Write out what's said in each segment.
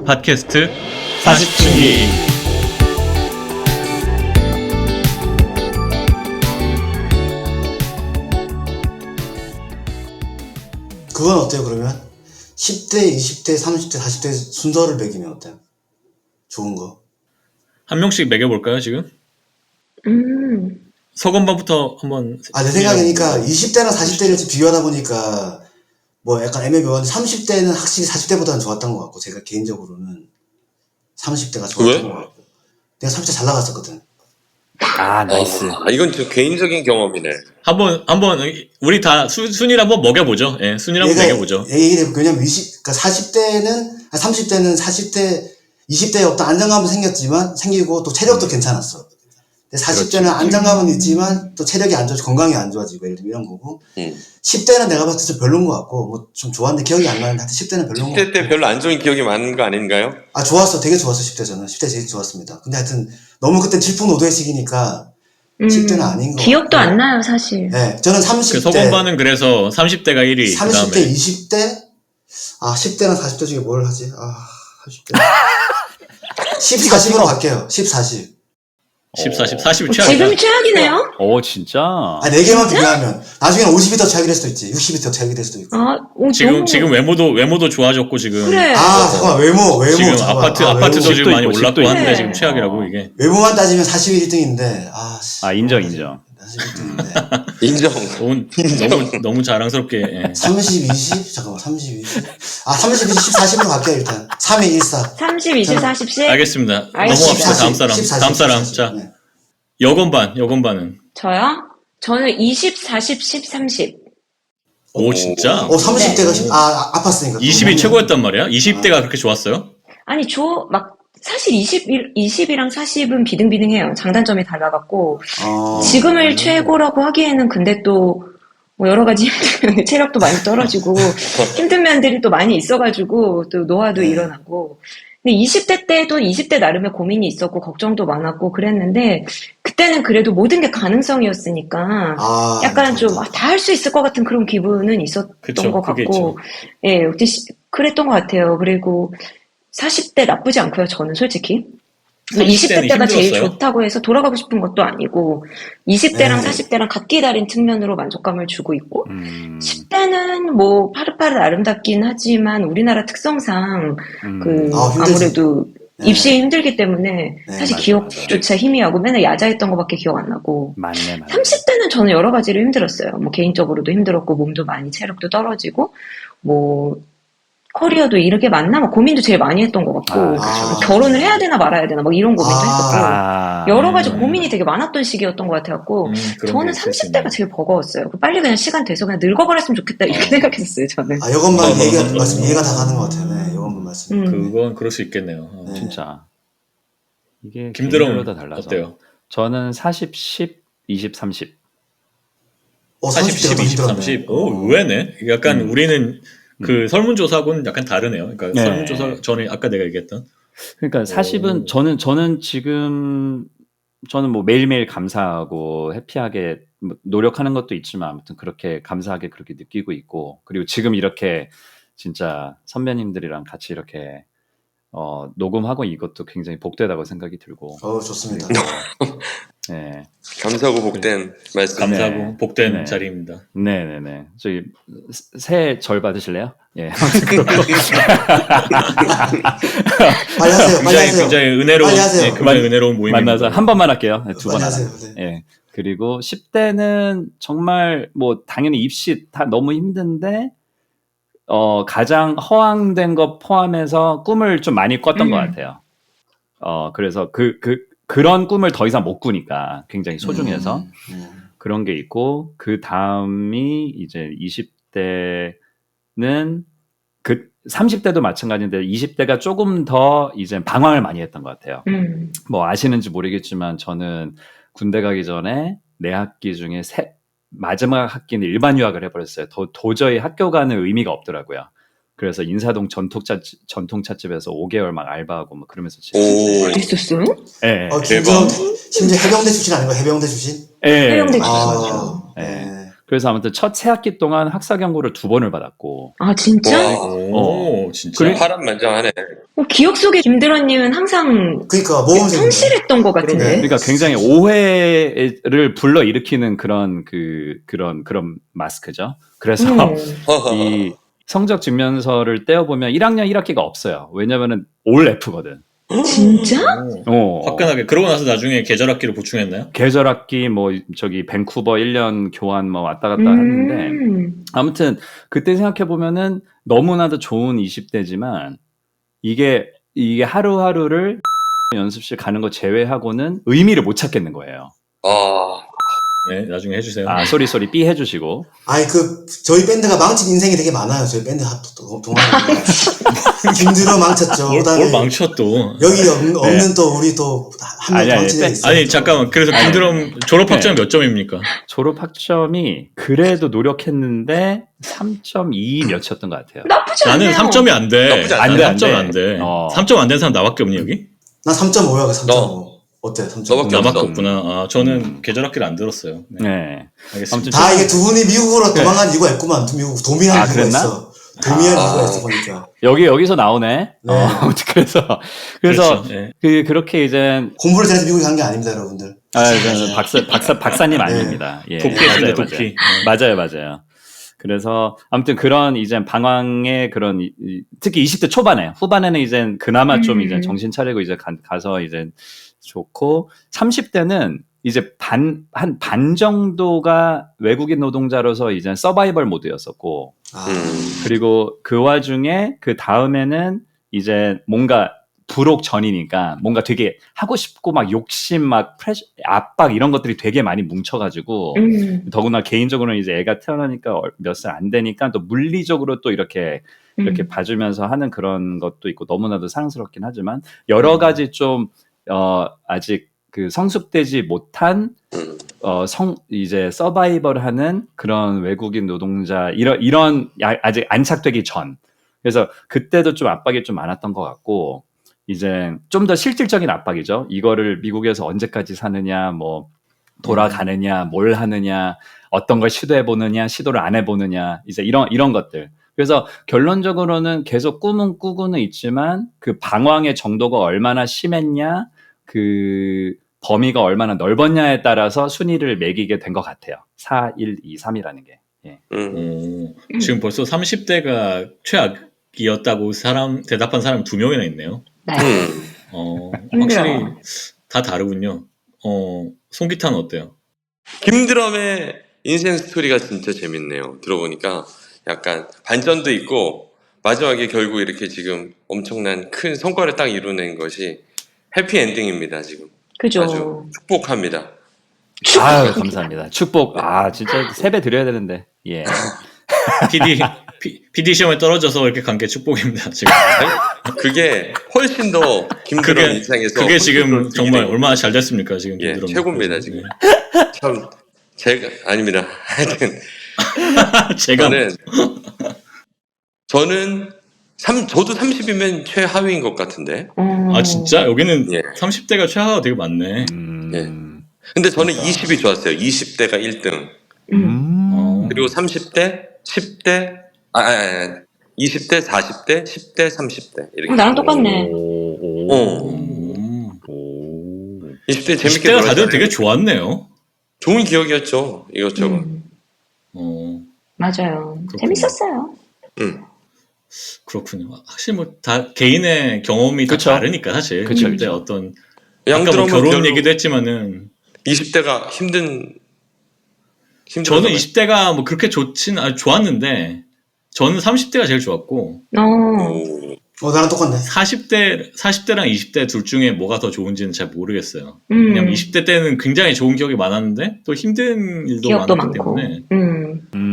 팟캐스트 40중기. 그건 어때요, 그러면? 10대, 20대, 30대, 40대 순서를 매기면 어때요? 좋은 거. 한 명씩 매겨볼까요, 지금? 서건방부터 한번. 내 생각이니까 20대나 40대를 비교하다 보니까 뭐 약간 애매모호한데 30대는 확실히 40대보다는 좋았던 것 같고, 제가 개인적으로는 30대가 좋았던 것 같고. 내가 30대 잘 나갔었거든. 나이스. 이건 저 개인적인 경험이네. 한번 우리 다 순위를 한번 먹여보죠. 예, 순위를 한번 매겨보죠. 얘기해볼게요. 왜냐면 40대는, 30대는 40대, 20대에 어떤 안정감은 생기고 또 체력도 괜찮았어. 40대는 안정감은 있지만 또 체력이 안 좋아지고 건강이 안 좋아지고 예를 들면 이런 거고 10대는 내가 봤을 때 좀 별로인 것 같고 뭐 좀 좋았는데 기억이 안 나는데 하여튼 10대는 별로인 것 같고 10대 때 별로 안 좋은 기억이 많은 거 아닌가요? 좋았어. 되게 좋았어. 10대 저는 10대 제일 좋았습니다. 근데 하여튼 너무 그때 질풍노도의 시기니까 10대는 아닌 거 기억도 안 나요, 사실. 네, 저는 30대 서건방은 그래서 30대가 1위 30대, 그다음에 20대 10대랑 40대 중에 뭘 하지? 30대 10, 40으로 갈게요. 10, 40 10, 40, 40이 최악이다. 지금 최악이네요? 진짜? 4개만 비교하면 나중에는 50이 더 최악이 될 수도 있지. 60이 더 최악이 될 수도 있고 지금 외모도 좋아졌고 지금. 그래. 잠깐만 외모 지금 잠깐만. 아파트도 집도 지금 많이 있고, 올랐고 집도 하는데 있네. 지금 최악이라고 이게. 외모만 따지면 40이 1등인데 인정. 41등인데 인정. 너무 자랑스럽게. 예. 30, 20? 잠깐만 30, 20 30, 20, 10, 40으로 갈게요 일단 3에 1, 4 30, 20, 40, 10? 알겠습니다. 알겠습니다. 넘어갑시다. 다음 사람. 10, 40, 다음 사람. 10, 자, 40. 네. 여건반은. 저요? 저는 20, 40, 10, 30. 오, 진짜? 30대가 아팠으니까 20이 최고였단 말이야? 20대가 그렇게 좋았어요? 아니, 사실 20이랑 40은 비등비등해요. 장단점이 달라갖고. 지금을 최고라고 하기에는 근데 또, 뭐 여러 가지 힘든 체력도 많이 떨어지고, 힘든 면들이 또 많이 있어가지고, 또 노화도 일어나고. 근데 20대 때도 20대 나름의 고민이 있었고, 걱정도 많았고, 그랬는데, 그때는 그래도 모든 게 가능성이었으니까, 약간 좀, 다 할 수 있을 것 같은 그런 기분은 있었던 그쵸, 것 그게 같고, 있죠. 예, 그랬던 것 같아요. 그리고 40대 나쁘지 않고요, 저는 솔직히. 20대 때가 제일 힘들었어요? 좋다고 해서 돌아가고 싶은 것도 아니고 20대랑 네. 40대랑 각기 다른 측면으로 만족감을 주고 있고 10대는 뭐 파릇파릇 아름답긴 하지만 우리나라 특성상 힘들지. 아무래도 네. 입시에 힘들기 때문에 사실 맞아, 기억조차 희미하고 맨날 야자했던 것밖에 기억 안 나고 맞네. 30대는 저는 여러 가지로 힘들었어요. 뭐 개인적으로도 힘들었고 몸도 많이 체력도 떨어지고 뭐 커리어도 이렇게 맞나? 막 고민도 제일 많이 했던 것 같고, 결혼을 해야 되나 말아야 되나, 막 이런 고민도 했었고, 여러 가지 고민이 되게 많았던 시기였던 것 같아갖고, 저는 30대가 제일 버거웠어요. 빨리 그냥 시간 돼서 그냥 늙어버렸으면 좋겠다, 이렇게 생각했었어요, 저는. 이것만 이해가 다 가는 것 같아요. 네, 이것만 말씀. 그건 그럴 수 있겠네요. 네. 진짜. 이게 김드럼 개인별로 다 달라서. 어때요? 저는 40, 10, 20, 30. 40, 10, 20, 30. 의외네. 약간 우리는 그 설문조사하고는 약간 다르네요. 그러니까 네. 설문조사 전에 아까 내가 얘기했던. 그러니까 40은 저는 지금 뭐 매일매일 감사하고 해피하게 뭐 노력하는 것도 있지만 아무튼 그렇게 감사하게 그렇게 느끼고 있고 그리고 지금 이렇게 진짜 선배님들이랑 같이 이렇게 녹음하고 이것도 굉장히 복되다고 생각이 들고. 좋습니다. 네. 감사하고 복된 말씀. 감사하고 복된 네. 자리입니다. 네네네. 저기 새해 절 받으실래요? 예. 빨리 하세요. 굉장히 은혜로운, 빨리 하세요. 은혜로운 모임입니다. 만나서 한 번만 할게요. 두 번 빨리 안 하세요. 합니다. 예. 그리고 10대는 정말 뭐 당연히 입시 다 너무 힘든데 가장 허황된 것 포함해서 꿈을 좀 많이 꿨던 것 같아요. 그래서 그런 꿈을 더 이상 못 꾸니까 굉장히 소중해서 그런 게 있고 그 다음이 이제 20대는 30대도 마찬가지인데 20대가 조금 더 이제 방황을 많이 했던 것 같아요. 뭐 아시는지 모르겠지만 저는 군대 가기 전에 4학기 중에 마지막 학기는 일반 유학을 해버렸어요. 도저히 학교 가는 의미가 없더라고요. 그래서 인사동 전통찻집에서 5개월 막 알바하고 막 그러면서 그랬었어요? 심지어 해병대 출신 아닌가? 해병대 출신? 예. 해병대 출신. 예. 그래서 아무튼 첫 새 학기 동안 학사 경고를 2번을 받았고. 아, 진짜? 와, 오, 진짜. 그래? 파란만장하네. 기억 속에 김드라님은 항상 그러니까 모범생. 성실했던 것 같은데. 그러니까 굉장히 오해를 불러 일으키는 그런 마스크죠. 그래서 이 성적 증명서를 떼어보면 1학년 1학기가 없어요. 왜냐면은 올 F거든. 진짜? 화끈하게. 그러고 나서 나중에 계절 학기를 보충했나요? 계절 학기 뭐 저기 밴쿠버 1년 교환 뭐 왔다 갔다 했는데 아무튼 그때 생각해 보면은 너무나도 좋은 20대지만 이게 하루하루를 연습실 가는 거 제외하고는 의미를 못 찾겠는 거예요. 네, 나중에 해주세요. 아, 소리 삐 해주시고. 아니, 저희 밴드가 망친 인생이 되게 많아요. 저희 밴드 동아리. 김들어 망쳤죠. 뭘 망쳐 또. 여기 없는 또 우리 또 한 명 망친 애 있어요. 아니, 잠깐만. 그래서 김드럼 졸업학점 몇 점입니까? 졸업학점이 그래도 노력했는데 3.2 몇이었던 것 같아요. 나쁘지 나는 않네요. 3점이 안 돼. 나쁘지 않아. 안 돼, 3점 안 안 돼. 돼. 어. 3점 안 된 사람 나밖에 없니, 여기? 나 3.5야, 3.5. 너. 어때? 3.5. 너밖에 나밖에 없어. 없구나. 저는 계절 학기를 안 들었어요. 네. 네. 알겠습니다. 아무튼 다 이게 두 분이 미국으로 도망간 이유가 있구만. 미국 도미한 이유가 그랬나? 있어. 도미한 이유가 있어 보니까. 여기서 나오네. 네. 아무튼 그래서 그렇죠. 네. 그렇게 이제 공부를 잘해서 미국에 간 게 아닙니다, 여러분들. 박사님 아닙니다. 예. 도끼했습니다, 맞아요, 도끼. 맞아요. 그래서 아무튼 그런 이제 방황의 그런 특히 20대 초반에 후반에는 이제 그나마 좀 이제 정신 차리고 이제 가서 이제 좋고 30대는 이제 한 반 정도가 외국인 노동자로서 이제 서바이벌 모드였었고 그리고 그 와중에 그 다음에는 이제 뭔가 불혹 전이니까 뭔가 되게 하고 싶고 막 욕심 막 압박 이런 것들이 되게 많이 뭉쳐가지고 더구나 개인적으로는 이제 애가 태어나니까 몇 살 안 되니까 또 물리적으로 또 이렇게 봐주면서 하는 그런 것도 있고 너무나도 사랑스럽긴 하지만 여러 가지 좀 아직 그 성숙되지 못한 이제 서바이벌하는 그런 외국인 노동자 이런 아직 안착되기 전 그래서 그때도 좀 압박이 좀 많았던 것 같고 이제 좀 더 실질적인 압박이죠. 이거를 미국에서 언제까지 사느냐, 뭐 돌아가느냐, 뭘 하느냐, 어떤 걸 시도해 보느냐, 시도를 안 해보느냐, 이제 이런 것들. 그래서 결론적으로는 계속 꿈은 꾸고는 있지만 그 방황의 정도가 얼마나 심했냐, 그 범위가 얼마나 넓었냐에 따라서 순위를 매기게 된 것 같아요. 4, 1, 2, 3이라는 게. 예. 지금 벌써 30대가 최악이었다고 대답한 사람 2명이나 있네요. 네. 확실히 다 다르군요. 송기타는 어때요? 김드럼의 인생 스토리가 진짜 재밌네요. 들어보니까 약간 반전도 있고 마지막에 결국 이렇게 지금 엄청난 큰 성과를 딱 이루는 것이 해피엔딩입니다. 지금 그죠. 아주 축복합니다. 아유 감사합니다. 축복. 진짜 세배 드려야 되는데. 예. PD 시험에 떨어져서 이렇게 간 게 축복입니다. 지금. 그게 훨씬 더 김드럼 인생에서 그게 지금 정말 얼마나 잘 됐습니까? 지금 예, 김드럼 최고입니다. 지금 참 제가 아닙니다. 하여튼 저는 저도 30이면 최하위인 것 같은데. 진짜 여기는 예. 30대가 최하가 되게 많네. 예. 근데 저는 20이 좋았어요. 20대가 1등. 그리고 30대, 10대, 20대, 40대, 10대, 30대 이렇게. 나랑 똑같네. 20대 재밌게 20대가 다들 놀았잖아요. 되게 좋았네요. 좋은 기억이었죠. 이것저것. 맞아요. 그렇군요. 재밌었어요. 그렇군요. 확실히 뭐 다 개인의 경험이 다 그쵸. 다르니까 사실. 그쵸, 20대 그쵸. 어떤 아까 뭐 양드럼은 결혼 별로 얘기도 했지만은 20대가 힘든 저는 20대가 뭐 그렇게 좋았는데 저는 30대가 제일 좋았고 나랑 똑같네. 40대랑 20대 둘 중에 뭐가 더 좋은지는 잘 모르겠어요. 왜냐면 20대 때는 굉장히 좋은 기억이 많았는데 또 힘든 일도 기억도 많았기 많고. 때문에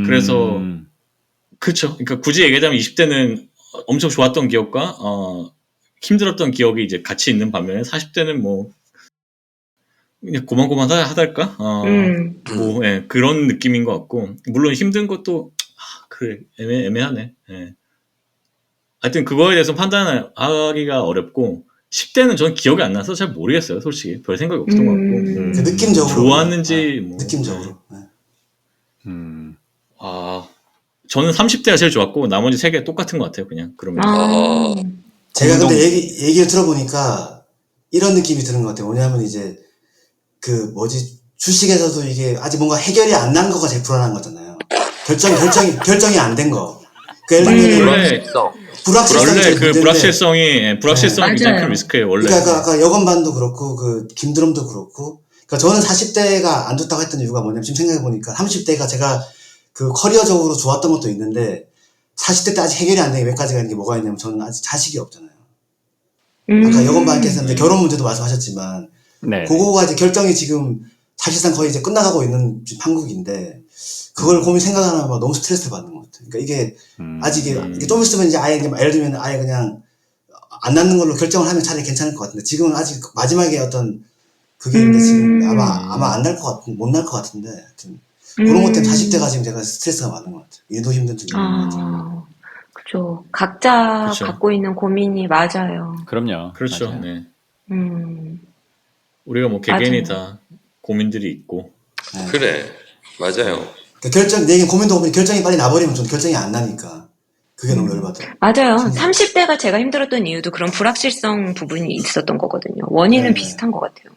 그래서 그렇죠. 그러니까 굳이 얘기하자면 20대는 엄청 좋았던 기억과 힘들었던 기억이 이제 같이 있는 반면에 40대는 뭐 그냥 고만고만하달까? 뭐 예, 그런 느낌인 것 같고 물론 힘든 것도 그래 애매하네. 예. 하여튼 그거에 대해서 판단하기가 어렵고 10대는 저는 기억이 안 나서 잘 모르겠어요. 솔직히 별 생각이 없었던 것 같고 느낌적으로 좋았는지 뭐 느낌적으로. 음. 저는 30대가 제일 좋았고 나머지 3개 똑같은 것 같아요. 그냥 그러면. 제가 공동- 근데 얘기를 들어보니까 이런 느낌이 드는 것 같아요. 뭐냐면 이제 주식에서도 이게 아직 뭔가 해결이 안 난 거가 제일 불안한 거잖아요. 결정이 안 된 거. 그 예를 들면 원래 불확실성이 원래 제일 그 문제인데 불확실성이 굉장히 맞아요. 큰 리스크예요. 원래. 그러니까 아까 여건반도 그렇고 그 김드럼도 그렇고 그러니까 저는 40대가 안 좋다고 했던 이유가 뭐냐면 지금 생각해 보니까 30대가 제가 그 커리어적으로 좋았던 것도 있는데 40대 때 아직 해결이 안 된 게 몇 가지가 있는 게 뭐가 있냐면 저는 아직 자식이 없잖아요. 아까 여건반께서 이제 결혼 문제도 말씀하셨지만 네. 그거가 이제 결정이 지금 사실상 거의 이제 끝나가고 있는 지금 한국인데 그걸 고민 생각하면 막 너무 스트레스 받는 것 같아요. 그러니까 이게 아직 이게 좀 있으면 이제 아예 예를 들면 아예 그냥 안 낳는 걸로 결정을 하면 차라리 괜찮을 것 같은데 지금은 아직 마지막에 어떤 그게 있는데 지금 아마 안 날 것 같은 못 날 것 같은데 하여튼 그런 것 때문에 40대가 지금 제가 스트레스가 많은 것 같아요. 일도 힘든 중인 것 같아요. 그죠. 각자 그쵸. 갖고 있는 고민이 맞아요. 그럼요. 그렇죠. 맞아요. 네. 음, 우리가 뭐 개개인이 맞아요. 다 고민들이 있고. 그래. 맞아요. 그러니까 내 고민도 고민 결정이 빨리 나버리면 좀 결정이 안 나니까 그게 너무 열받아요. 맞아요. 30대가 제가 힘들었던 이유도 그런 불확실성 부분이 있었던 거거든요. 원인은 네. 비슷한 것 같아요.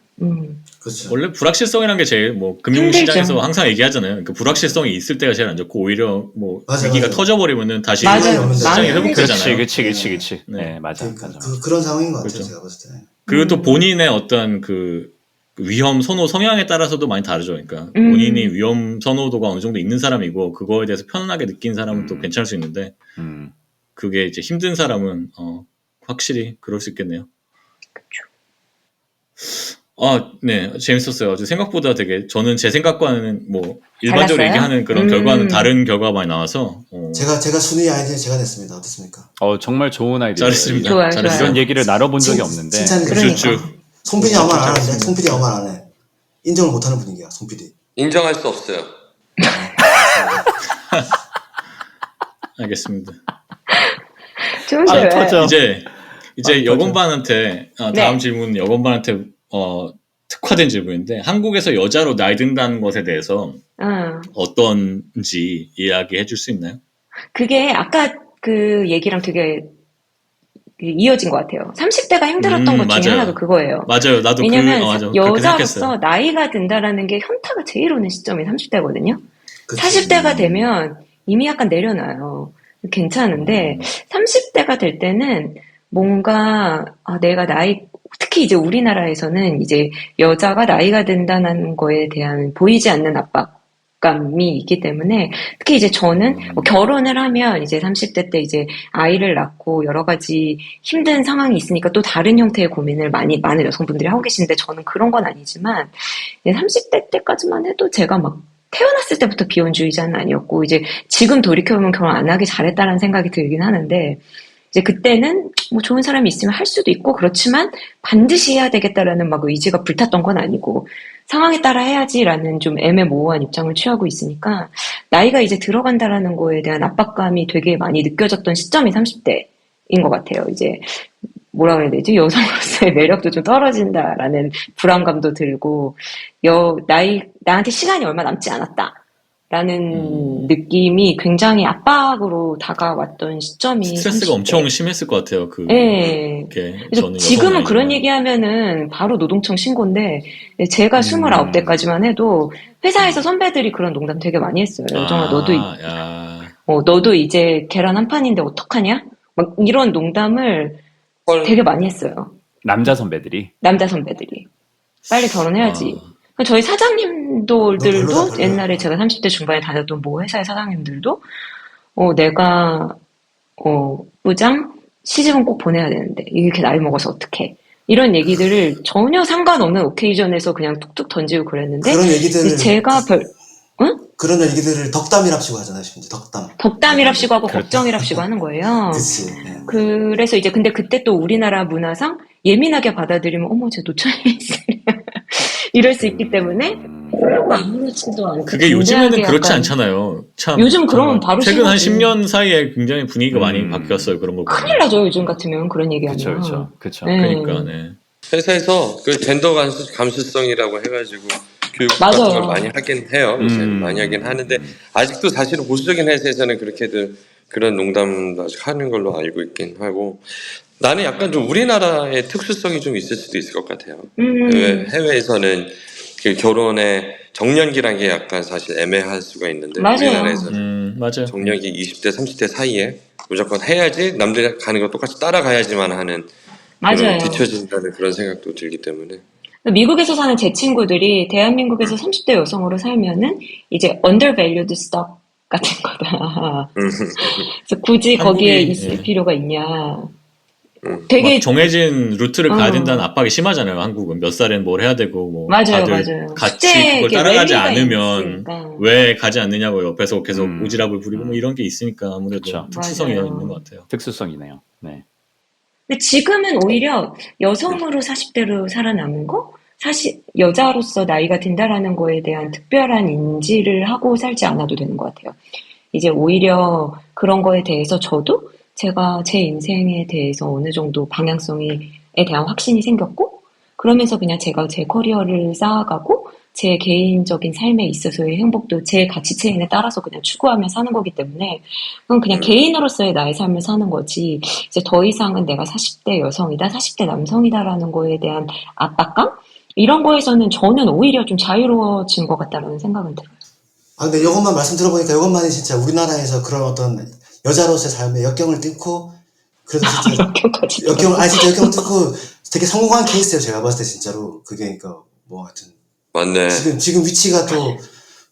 그렇죠. 원래 불확실성이라는 게 제일 뭐 금융시장에서 힘들죠. 항상 얘기하잖아요. 그 불확실성이 있을 때가 제일 안 좋고 오히려 뭐 맞아요, 위기가 맞아요. 터져버리면은 다시 맞아요. 시장이 많이 회복되잖아요. 그치. 네. 네, 맞아. 그러니까 맞아. 그런 상황인 것 같아요. 그렇죠. 제가 봤을 때. 그리고 또 본인의 어떤 그 위험 선호 성향에 따라서도 많이 다르죠. 그러니까 본인이 위험 선호도가 어느 정도 있는 사람이고 그거에 대해서 편안하게 느낀 사람은 또 괜찮을 수 있는데 그게 이제 힘든 사람은 확실히 그럴 수 있겠네요. 네, 재밌었어요. 아주 생각보다 되게 저는 제 생각과는 뭐 일반적으로 달랐어요? 얘기하는 그런 결과는 다른 결과가 많이 나와서 제가 순위 아이디어 제가 냈습니다. 어떻습니까? 정말 좋은 아이디어. 잘했습니다. 좋아요, 잘했어요. 이런 얘기를 나눠본 적이 없는데. 칭찬해 그러니까. 주십시오. 송 PD 아무 말 안 하는데 송 PD 아무 말 안 해. 인정을 못하는 분위기야. 송 PD. 인정할 수 없어요. 알겠습니다. 좋은데 왜? 터져. 이제 여건반한테 다음 네. 질문은 여건반한테 특화된 질문인데 한국에서 여자로 나이 든다는 것에 대해서 어떤지 이야기해 줄 수 있나요? 그게 아까 그 얘기랑 되게 이어진 것 같아요. 30대가 힘들었던 것 중에 맞아요. 하나도 그거예요. 맞아요. 나도 왜냐면 맞아. 그렇게 생각했어요. 여자로서 나이가 든다라는 게 현타가 제일 오는 시점이 30대거든요. 그치. 40대가 되면 이미 약간 내려놔요. 괜찮은데 30대가 될 때는 뭔가 내가 특히 이제 우리나라에서는 이제 여자가 나이가 든다는 거에 대한 보이지 않는 압박감이 있기 때문에 특히 이제 저는 결혼을 하면 이제 30대 때 이제 아이를 낳고 여러 가지 힘든 상황이 있으니까 또 다른 형태의 고민을 많은 여성분들이 하고 계시는데 저는 그런 건 아니지만 30대 때까지만 해도 제가 막 태어났을 때부터 비혼주의자는 아니었고 이제 지금 돌이켜보면 결혼 안 하기 잘했다는 생각이 들긴 하는데 이제 그때는 뭐 좋은 사람이 있으면 할 수도 있고 그렇지만 반드시 해야 되겠다라는 막 의지가 불탔던 건 아니고 상황에 따라 해야지라는 좀 애매모호한 입장을 취하고 있으니까 나이가 이제 들어간다라는 거에 대한 압박감이 되게 많이 느껴졌던 시점이 30대인 것 같아요. 이제 뭐라 그래야 되지? 여성으로서의 매력도 좀 떨어진다라는 불안감도 들고 나한테 시간이 얼마 남지 않았다라는 느낌이 굉장히 압박으로 다가왔던 시점이 스트레스가 30대. 엄청 심했을 것 같아요. 네. 저는 지금은 그런 여성이지만. 얘기하면은 바로 노동청 신고인데 제가 29대까지만 해도 회사에서 선배들이 그런 농담 되게 많이 했어요. 여정아 너도 이제 계란 한 판인데 어떡하냐? 막 이런 농담을 되게 많이 했어요. 남자 선배들이. 남자 선배들이. 빨리 결혼해야지. 저희 사장님들도 별로다. 옛날에 제가 30대 중반에 다녔던 모 회사의 사장님들도 내가 부장 시집은 꼭 보내야 되는데 이렇게 나이 먹어서 어떡해. 이런 얘기들을 전혀 상관없는 오케이전에서 그냥 툭툭 던지고 그랬는데 그런 얘기들을 제가 그런 얘기들을 덕담이랍시고 하잖아요. 심지어 덕담이랍시고 하고 걱정이랍시고 하는 거예요. 그치. 네. 그래서 이제 근데 그때 또 우리나라 문화상 예민하게 받아들이면 어머 쟤 노처녀 있으랴 이럴 수 있기 때문에 아무렇지도 않고 그게 요즘에는 그렇지 약간 않잖아요. 참 요즘 그러면 바로 최근 한 신고지. 10년 사이에 굉장히 분위기가 많이 바뀌었어요. 그런 거 보면. 큰일 나죠 요즘 같으면 그런 얘기하면. 그렇죠. 네. 그러니까 네. 회사에서 그 젠더 감수성이라고 해가지고 교육 맞아요. 같은 걸 많이 하긴 해요. 요새 많이 하긴 하는데 아직도 사실은 보수적인 회사에서는 그렇게들 그런 농담도 아직 하는 걸로 알고 있긴 하고 나는 약간 좀 우리나라의 특수성이 좀 있을 수도 있을 것 같아요. 해외에서는 그 결혼의 정년기란 게 약간 사실 애매할 수가 있는데 맞아요. 우리나라에서는 맞아요. 정년기 20대, 30대 사이에 무조건 해야지 남들 가는 거 똑같이 따라가야지만 하는 그런 맞아요. 뒤처진다는 그런 생각도 들기 때문에 미국에서 사는 제 친구들이 대한민국에서 30대 여성으로 살면은 이제 undervalued stock 같은 거다. 그래서 굳이 거기에 한국이, 있을 예. 필요가 있냐. 되게 막 정해진 루트를 가야 어. 된다는 압박이 심하잖아요. 한국은 몇 살엔 뭘 해야 되고 뭐 맞아요, 다들 맞아요. 같이 숙제 그걸 이렇게 따라가지 랠리가 않으면 있으니까. 왜 가지 않느냐고 옆에서 계속 오지랖을 부리고 뭐 이런 게 있으니까 아무래도 그쵸. 특수성이 맞아요. 있는 것 같아요. 특수성이네요. 네. 근데 지금은 오히려 여성으로 40대로 살아남은 거? 사실 여자로서 나이가 든다라는 거에 대한 특별한 인지를 하고 살지 않아도 되는 것 같아요. 이제 오히려 그런 거에 대해서 저도 제가 제 인생에 대해서 어느 정도 방향성에 대한 확신이 생겼고, 그러면서 그냥 제가 제 커리어를 쌓아가고, 제 개인적인 삶에 있어서의 행복도 제 가치 체인에 따라서 그냥 추구하며 사는 거기 때문에, 그건 그냥 개인으로서의 나의 삶을 사는 거지, 이제 더 이상은 내가 40대 여성이다, 40대 남성이다라는 거에 대한 압박감? 이런 거에서는 저는 오히려 좀 자유로워진 것 같다는 생각은 들어요. 아, 근데 이것만 말씀 들어보니까 이것만이 진짜 우리나라에서 그런 어떤 여자로서의 삶의 역경을 뚫고, 그래도 진짜, 역경까지 진짜 역경을 뚫고 되게 성공한 케이스예요, 제가 봤을 때 진짜로. 그게, 그니까, 뭐 하여튼. 맞네. 지금 위치가 또,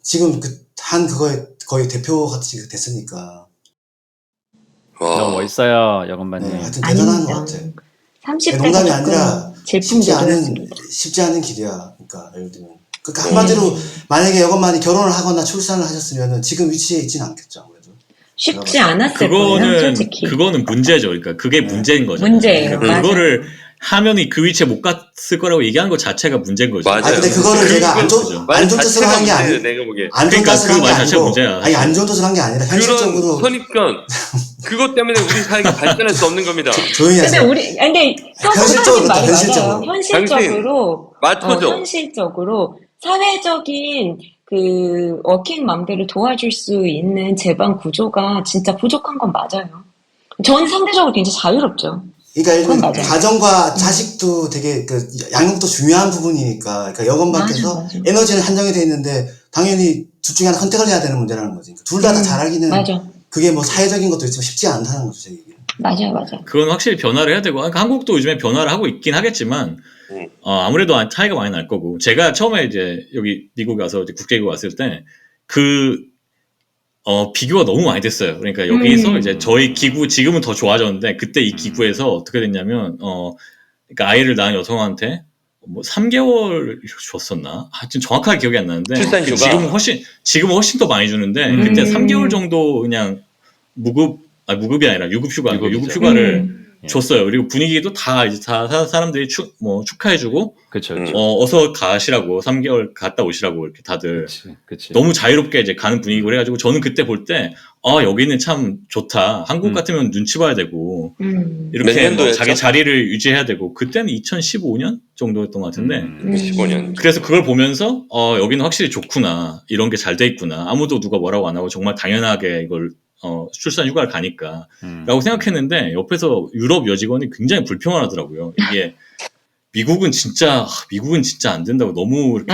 지금 그거에 거의 대표 같이 됐으니까. 너무 멋있어요, 여건반님. 네, 하여튼 대단한 것 아닙니다. 같아. 30대가 농담이 조금 아니라 질풍 노도였습니다. 쉽지 않은 길이야. 그러니까 예를 들면 그러니까 한마디로 만약에 여건만이 결혼을 하거나 출산을 하셨으면은 지금 위치에 있지는 않겠죠 아무래도. 쉽지 않았을 거예요, 솔직히. 그거는 문제죠. 그러니까 그게 문제인 거죠. 문제예요. 그러니까 그거를 하면이 그 위치에 못 갔을 거라고 얘기하는 것 자체가 문제인 거죠. 맞아요. 근데 그거를 제가 안 좋은 뜻으로 한 게 아니고 내가 보기에 안 좋은 그러니까 뜻으로 한 그 게 말 자체가 아니고 문제야. 아니 안 좋은 뜻으로 한 게 아니라 현실적으로 그런 선입견 그것 때문에 우리 사회가 발전할 수 없는 겁니다. 조용히 근데 하세요. 근데 현실적으로 서구적인 말이 현실적으로. 맞아요. 현실적으로 맞춰줘. 현실적으로 사회적인 그 워킹맘들을 도와줄 수 있는 제반 구조가 진짜 부족한 건 맞아요. 저는 상대적으로 굉장히 자유롭죠. 그러니까 그건 일단 맞아요. 가정과 자식도 되게 그 양육도 중요한 부분이니까 그러니까 여건밖에서 맞아. 에너지는 한정이 돼 있는데 당연히 둘 중에 하나 선택을 해야 되는 문제라는 거지. 둘 다 잘하기는 맞아. 그게 뭐 사회적인 것도 있지만 쉽지 않다는 거죠, 제 얘기는. 맞아요. 그건 확실히 변화를 해야 되고 그러니까 한국도 요즘에 변화를 하고 있긴 하겠지만 아무래도 차이가 많이 날 거고 제가 처음에 이제 여기 미국에 와서 이제 국제기구 왔을 때 비교가 너무 많이 됐어요. 그러니까 여기서 이제 저희 기구 지금은 더 좋아졌는데 그때 이 기구에서 어떻게 됐냐면 그러니까 아이를 낳은 여성한테 뭐 3개월 줬었나? 하여튼 정확하게 기억이 안 나는데 출산휴가? 지금은 훨씬 더 많이 주는데 그때 3개월 정도 그냥 무급이 아니라 유급휴가 유급휴가를 줬어요. 그리고 분위기도 다 사람들이 축하해주고 그쵸. 어서 가시라고 3개월 갔다 오시라고 이렇게 다들 그치. 너무 자유롭게 이제 가는 분위기고 그래가지고 저는 그때 볼 때 여기는 참 좋다. 한국 같으면 눈치 봐야 되고 이렇게 뭐 자기 자리를 유지해야 되고 그때는 2015년 정도였던 것 같은데 15년. 그래서 그걸 보면서 여기는 확실히 좋구나. 이런 게 잘 돼 있구나. 아무도 누가 뭐라고 안 하고 정말 당연하게 이걸 출산 휴가를 가니까 라고 생각했는데 옆에서 유럽 여직원이 굉장히 불평하더라고요. 이게 미국은 진짜 안 된다고 너무 이렇게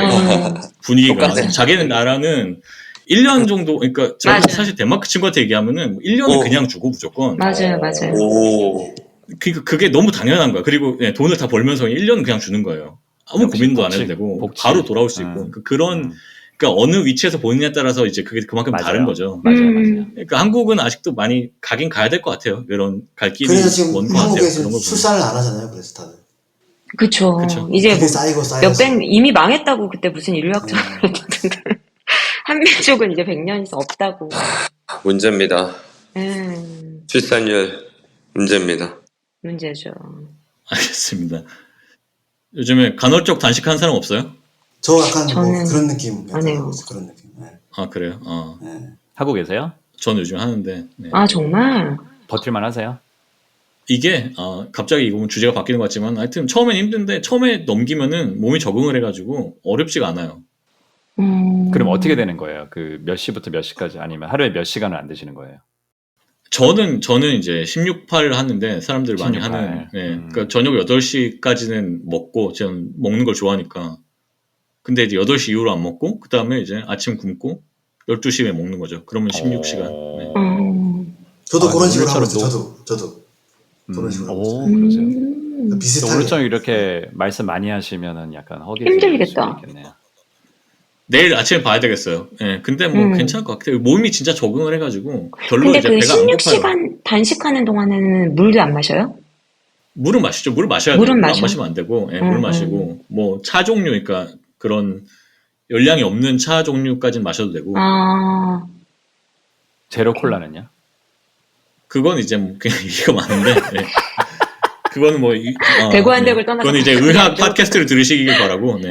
분위기가 자기는 나라는 1년 정도 그러니까 저는 사실 덴마크 친구한테 얘기하면은 1년은 그냥 주고 무조건 맞아요. 오. 그러니까 그게 너무 당연한 거야. 그리고 돈을 다 벌면서 1년은 그냥 주는 거예요. 아무 고민도 안 해도 되고 바로 돌아올 수 있고 그러니까 어느 위치에서 보느냐에 따라서 이제 그게 그만큼 다른 거죠. 맞아요. 그러니까 한국은 아직도 많이 가긴 가야 될 것 같아요. 이런 갈 길이 그래서 지금 먼 것 같아요. 한국에 그런 지금 걸 출산을 안 하잖아요, 그래서 다들. 그쵸. 이제 그게 쌓이고 이미 망했다고 그때 무슨 인류학자가 그랬던데. 한민족은 이제 100년이 없다고. 문제입니다. 출산율 문제입니다. 문제죠. 알겠습니다. 요즘에 간헐적 단식하는 사람 없어요? 저 약간 저는 그런 느낌. 안 해요. 그런 느낌. 네. 아 그래요? 네. 하고 계세요? 저는 요즘 하는데. 네. 아 정말? 버틸만 하세요? 이게 갑자기 이거 주제가 바뀌는 것 같지만 하여튼 처음엔 힘든데 처음에 넘기면은 몸이 적응을 해가지고 어렵지가 않아요. 그럼 어떻게 되는 거예요? 그 몇 시부터 몇 시까지 아니면 하루에 몇 시간을 안 드시는 거예요? 저는 이제 16팔 하는데 사람들 많이 16 팔. 하는, 그러니까 저녁 8시까지는 먹고, 저는 먹는 걸 좋아하니까. 근데 이제 8시 이후로 안 먹고, 그 다음에 이제 아침 굶고, 12시에 먹는 거죠. 그러면 16시간. 네. 저도 그런 식으로 하고 오늘처럼 있어요. 저도. 그런 식으로 하고 있어요. 그러세요. 비슷하게. 오늘 좀 이렇게 말씀 많이 하시면은 약간 힘들겠다. 있겠네요. 내일 아침에 봐야 되겠어요. 예, 근데 뭐 괜찮을 것 같아요. 몸이 진짜 적응을 해가지고 별로 근데 이제 그 배가 안 고파요. 16시간 단식하는 동안에는 물도 안 마셔요? 물은 마시죠. 물을 마셔야 돼요. 물은 물 안 마셔? 마시면 안 되고, 예, 물 마시고, 뭐 차 종류, 그러니까 그런 열량이 없는 차 종류까지는 마셔도 되고, 아, 제로 콜라는요? 그건 이제 뭐 그냥 얘기가 많은데, 예. 그거는 뭐 대구 한덕을 떠나서 그건 이제 의학 팟캐스트를 들으시길 바라고. 네.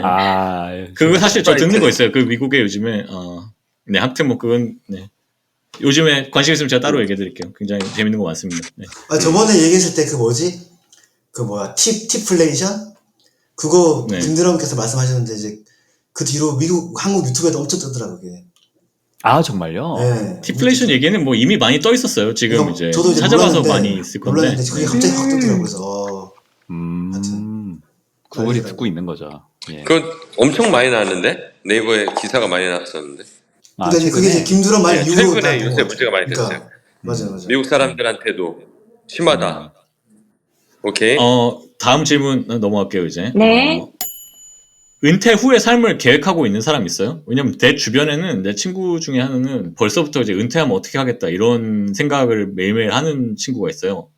그거 사실 저 듣는 거 있어요. 그 미국에 요즘에 네, 하여튼 뭐 그건 네. 요즘에 관심 있으면 제가 따로 얘기해 드릴게요. 굉장히 재밌는 거 많습니다. 네. 저번에 얘기했을 때 팁플레이션? 그거 네. 김드럼께서 말씀하셨는데 이제 그 뒤로 한국 유튜브에도 엄청 뜨더라고요. 그게. 아, 정말요? 네. 티플레이션 얘기는 뭐 이미 많이 떠 있었어요. 지금 이제 저도 찾아봐서 많이 있을 건데. 몰랐는데 그게 갑자기 확 뜨더라고요. 그래서 구글이 듣고 있는 거죠. 예. 그건 엄청 많이 나왔는데 네이버에 기사가 많이 나왔었는데. 그러니까 그게 이제 김두람 말 이후로 최근에 요새 문제가 많이 됐어요. 그러니까, 맞아요. 미국 사람들한테도 심하다. 오케이. 다음 질문 넘어갈게요 이제. 네. 은퇴 후의 삶을 계획하고 있는 사람 있어요? 왜냐면 내 주변에는 내 친구 중에 하나는 벌써부터 이제 은퇴하면 어떻게 하겠다 이런 생각을 매일매일 하는 친구가 있어요.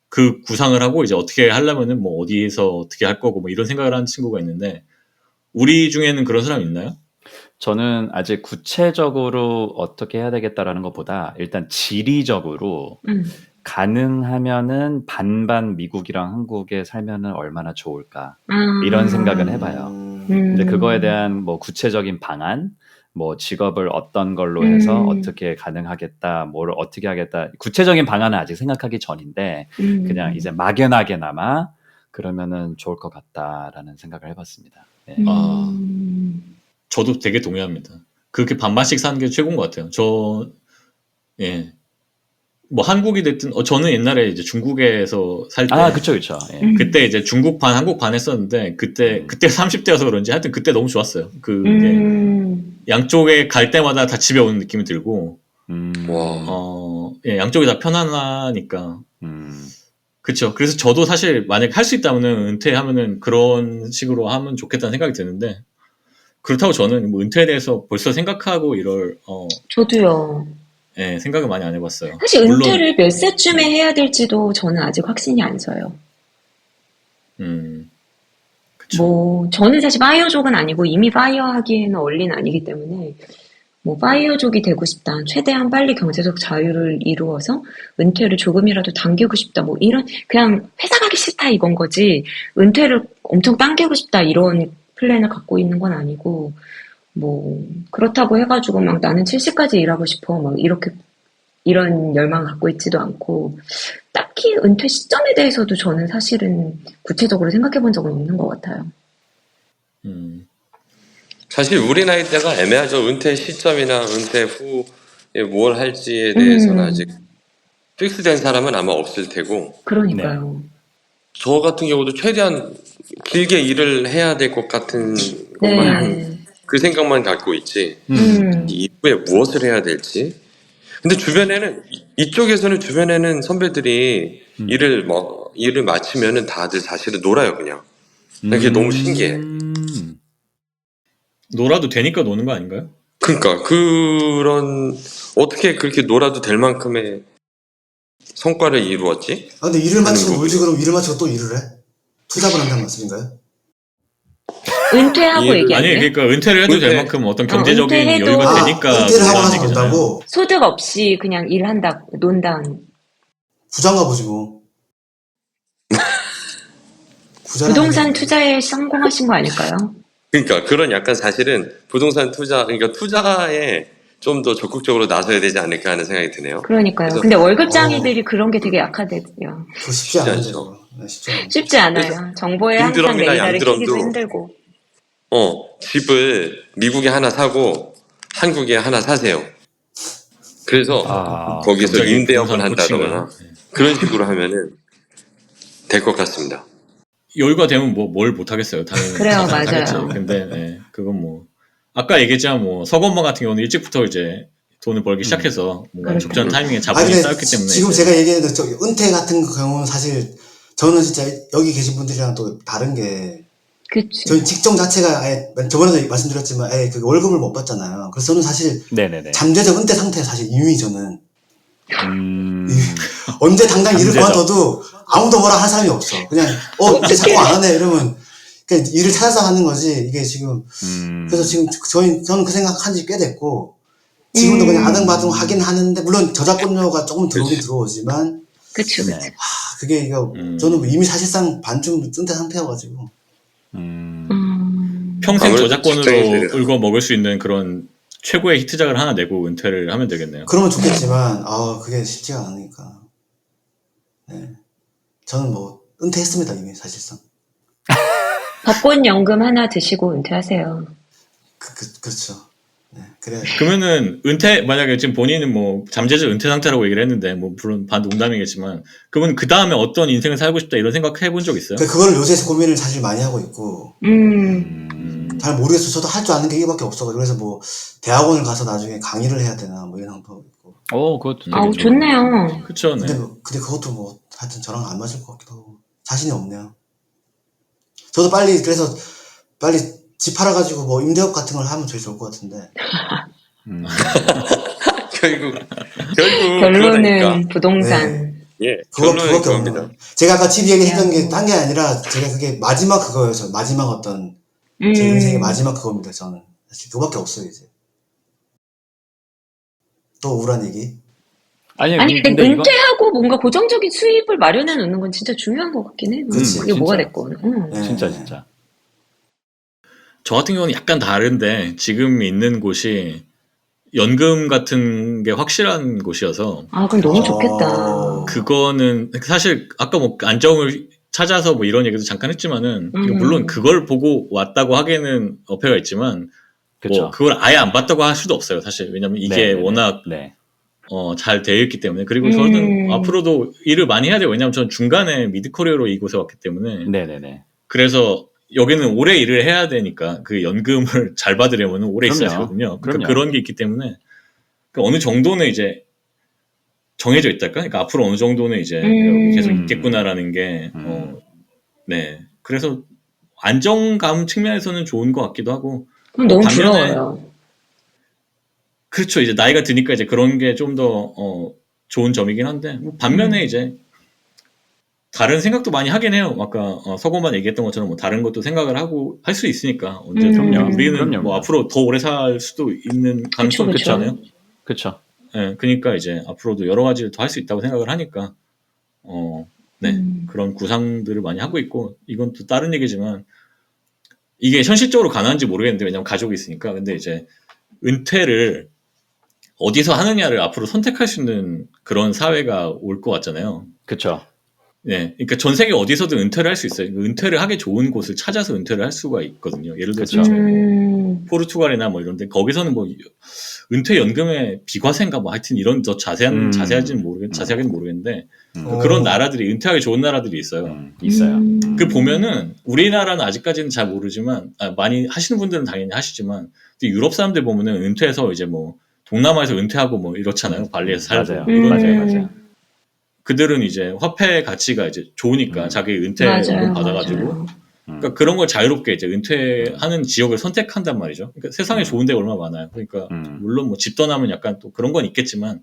그 구상을 하고 이제 어떻게 하려면은 뭐 어디에서 어떻게 할 거고 뭐 이런 생각을 하는 친구가 있는데 우리 중에는 그런 사람 있나요? 저는 아직 구체적으로 어떻게 해야 되겠다라는 것보다 일단 지리적으로 가능하면은 반반 미국이랑 한국에 살면은 얼마나 좋을까 이런 생각은 해봐요. 근데 그거에 대한 뭐 구체적인 방안, 뭐 직업을 어떤 걸로 해서 어떻게 가능하겠다, 뭘 어떻게 하겠다 구체적인 방안은 아직 생각하기 전인데 그냥 이제 막연하게나마 그러면은 좋을 것 같다라는 생각을 해봤습니다. 네. 저도 되게 동의합니다. 그렇게 반반씩 사는 게 최고인 것 같아요. 예. 뭐 한국이 됐든 저는 옛날에 이제 중국에서 살 때 그쵸. 예. 그때 이제 중국 반 한국 반 했었는데 그때 30대여서 그런지 하여튼 그때 너무 좋았어요. 그게 양쪽에 갈 때마다 다 집에 오는 느낌이 들고 예, 양쪽이 다 편안하니까 그쵸. 그래서 저도 사실 만약 할 수 있다면은 은퇴하면은 그런 식으로 하면 좋겠다는 생각이 드는데 그렇다고 저는 뭐 은퇴에 대해서 벌써 생각하고 이럴 저도요. 예, 생각을 많이 안 해봤어요. 사실 은퇴를 몇 세쯤에 해야 될지도 저는 아직 확신이 안 서요. 그쵸. 뭐 저는 사실 바이오족은 아니고 이미 바이오 하기에는 얼린 아니기 때문에 뭐 바이오족이 되고 싶다. 최대한 빨리 경제적 자유를 이루어서 은퇴를 조금이라도 당기고 싶다. 뭐 이런 그냥 회사 가기 싫다 이건 거지. 은퇴를 엄청 당기고 싶다 이런 플랜을 갖고 있는 건 아니고 뭐 그렇다고 해가지고 막 나는 70까지 일하고 싶어 막 이렇게 이런 열망 갖고 있지도 않고 딱히 은퇴 시점에 대해서도 저는 사실은 구체적으로 생각해 본 적은 없는 것 같아요. 사실 우리 나이대가 애매하죠. 은퇴 시점이나 은퇴 후에 뭘 할지에 대해서는 아직 픽스된 사람은 아마 없을 테고. 그러니까요. 저 같은 경우도 최대한 길게 일을 해야 될 것 같은 것만 그 생각만 갖고 있지 이후에 무엇을 해야 될지. 근데 주변에는 이쪽에서는 주변에는 선배들이 일을 마치면은 다들 사실은 놀아요 그냥. 그게 너무 신기해. 놀아도 되니까 노는 거 아닌가요? 그러니까 그런 어떻게 그렇게 놀아도 될 만큼의 성과를 이루었지? 근데 일을 마치고 울지 그럼 일을 마치고 또 일을 해? 투잡을 한다는 말씀인가요? 은퇴하고 얘기하네. 아니 그러니까 은퇴를 해도 될 만큼 어떤 경제적인 여유가 되니까 은퇴를 하고 나서 논다고? 소득 없이 그냥 일한다 논다. 부자인가 보지 뭐. 부동산 투자에 성공하신 거 아닐까요? 그러니까 그런 약간 사실은 부동산 투자 그러니까 투자에 좀 더 적극적으로 나서야 되지 않을까 하는 생각이 드네요. 그러니까요. 근데 월급장이들이 그런 게 되게 약하대요. 그거 쉽지 않죠. 쉽지 않아요. 정보에 항상 내리다를 키기도 힘들고. 집을 미국에 하나 사고 한국에 하나 사세요. 그래서 거기서 갑자기 임대업을 부동산 한다거나 코칭을. 그런 식으로 하면은 될 것 같습니다. 여유가 되면 뭐 뭘 못하겠어요. 당연히. 그래요, 사겠지. 맞아요. 근데 네, 그건 뭐 아까 얘기했지만 뭐 서건만 같은 경우는 일찍부터 이제 돈을 벌기 시작해서 뭔가 그렇죠. 적절한 타이밍에 아니, 자본이 근데 쌓였기 때문에 지금 이제 제가 얘기했는데 저 은퇴 같은 경우는 사실 저는 진짜 여기 계신 분들이랑 또 다른 게 그치. 저희 직종 자체가 아예 저번에도 말씀드렸지만 아예 그 월급을 못 받잖아요. 그래서 저는 사실 네네네. 잠재적 은퇴 상태 사실 이미 저는 음. 언제 당장 일을 잠재적. 그만둬도 아무도 뭐라 할 사람이 없어. 그냥 이제 자꾸 안 하네 이러면 그냥 일을 찾아서 하는 거지. 이게 지금 그래서 지금 저는 그 생각한 지 꽤 됐고 지금도 그냥 아등바등 하긴 하는데 물론 저작권료가 조금 들어오긴 들어오지만 그쵸, 네. 그쵸. 그게 이거 저는 이미 사실상 반쯤 은퇴 상태여가지고 평생 아무래도 저작권으로 직장인들이라. 울고 먹을 수 있는 그런 최고의 히트작을 하나 내고 은퇴를 하면 되겠네요. 그러면 좋겠지만 그게 쉽지가 않으니까 네. 저는 뭐 은퇴했습니다 이미 사실상. 법권연금 하나 드시고 은퇴하세요. 그렇죠. 네, 그래. 그러면은 은퇴 만약에 지금 본인은 뭐 잠재적 은퇴 상태라고 얘기를 했는데 뭐 물론 반농담이겠지만 그분 그 다음에 어떤 인생을 살고 싶다 이런 생각 해본 적 있어요? 그거를 요새 고민을 사실 많이 하고 있고 잘 모르겠어. 저도 할 줄 아는 게 이거밖에 없어가지고 그래서 뭐 대학원을 가서 나중에 강의를 해야 되나 뭐 이런 생각도 하고 있고. 그것도 되게 아우, 좋네요. 그쵸, 네. 근데 그것도 뭐 하여튼 저랑 안 맞을 것 같기도 하고 자신이 없네요. 저도 빨리 집 팔아가지고 뭐 임대업 같은 걸 하면 제일 좋을 것 같은데. 결국 결론은 그러니까. 부동산. 예, 그거밖에 결론은 없는 그겁니다. 거예요. 제가 아까 집 얘기했던 게 딴 게 아니라 제가 그게 마지막 그거예요. 저 마지막 어떤 제 인생의 마지막 그겁니다. 저는 사실 그거밖에 없어요 이제. 또 우울한 얘기. 아니, 근데 은퇴하고 뭔가 고정적인 수입을 마련해 놓는 건 진짜 중요한 것 같긴 해. 그치. 그게 뭐가 진짜. 됐건. 네. 진짜. 저 같은 경우는 약간 다른데 지금 있는 곳이 연금 같은 게 확실한 곳이어서 아, 그럼 너무 좋겠다. 그거는 사실 아까 뭐 안정을 찾아서 뭐 이런 얘기도 잠깐 했지만은 물론 그걸 보고 왔다고 하기에는 어폐가 있지만 그쵸. 뭐 그걸 아예 안 봤다고 할 수도 없어요 사실. 왜냐면 이게 네네네. 워낙 네. 잘 되어 있기 때문에. 그리고 저는 앞으로도 일을 많이 해야 돼요. 왜냐면 저는 중간에 미드커리어로 이곳에 왔기 때문에. 네네네. 그래서 여기는 오래 일을 해야 되니까 그 연금을 잘 받으려면 오래 있어야 되거든요. 그러니까 그런 게 있기 때문에 그러니까 어느 정도는 이제 정해져 있달까? 그러니까 앞으로 어느 정도는 이제 여기 계속 있겠구나라는 게 네. 그래서 안정감 측면에서는 좋은 것 같기도 하고. 그럼 너무 부러워요. 그렇죠. 이제 나이가 드니까 이제 그런 게 좀 더 좋은 점이긴 한데 뭐 반면에 이제 다른 생각도 많이 하긴 해요. 아까 서고만 얘기했던 것처럼 뭐 다른 것도 생각을 하고 할 수 있으니까 언제든 우리는 뭐 앞으로 더 오래 살 수도 있는 가능성이 있잖아요. 그렇죠. 네, 그러니까 이제 앞으로도 여러 가지를 더 할 수 있다고 생각을 하니까 네 그런 구상들을 많이 하고 있고 이건 또 다른 얘기지만 이게 현실적으로 가능한지 모르겠는데 왜냐면 가족이 있으니까 근데 이제 은퇴를 어디서 하느냐를 앞으로 선택할 수 있는 그런 사회가 올 것 같잖아요. 그렇죠. 네, 그러니까 전 세계 어디서든 은퇴를 할 수 있어요. 은퇴를 하기 좋은 곳을 찾아서 은퇴를 할 수가 있거든요. 예를 들어서 포르투갈이나 뭐 이런데 거기서는 뭐 은퇴 연금의 비과세인가 뭐 하여튼 이런 더 자세하게는 모르겠는데 그런 나라들이 은퇴하기 좋은 나라들이 있어요. 있어요. 그 보면은 우리나라는 아직까지는 잘 모르지만 많이 하시는 분들은 당연히 하시지만 유럽 사람들 보면은 은퇴해서 이제 뭐 동남아에서 은퇴하고 뭐 이렇잖아요. 발리에서 살고 맞아요. 그들은 이제 화폐 가치가 이제 좋으니까 자기 은퇴금 받아가지고 그러니까 그런 걸 자유롭게 이제 은퇴하는 지역을 선택한단 말이죠. 그러니까 세상에 좋은 데가 얼마나 많아요. 그러니까 물론 뭐 집 떠나면 약간 또 그런 건 있겠지만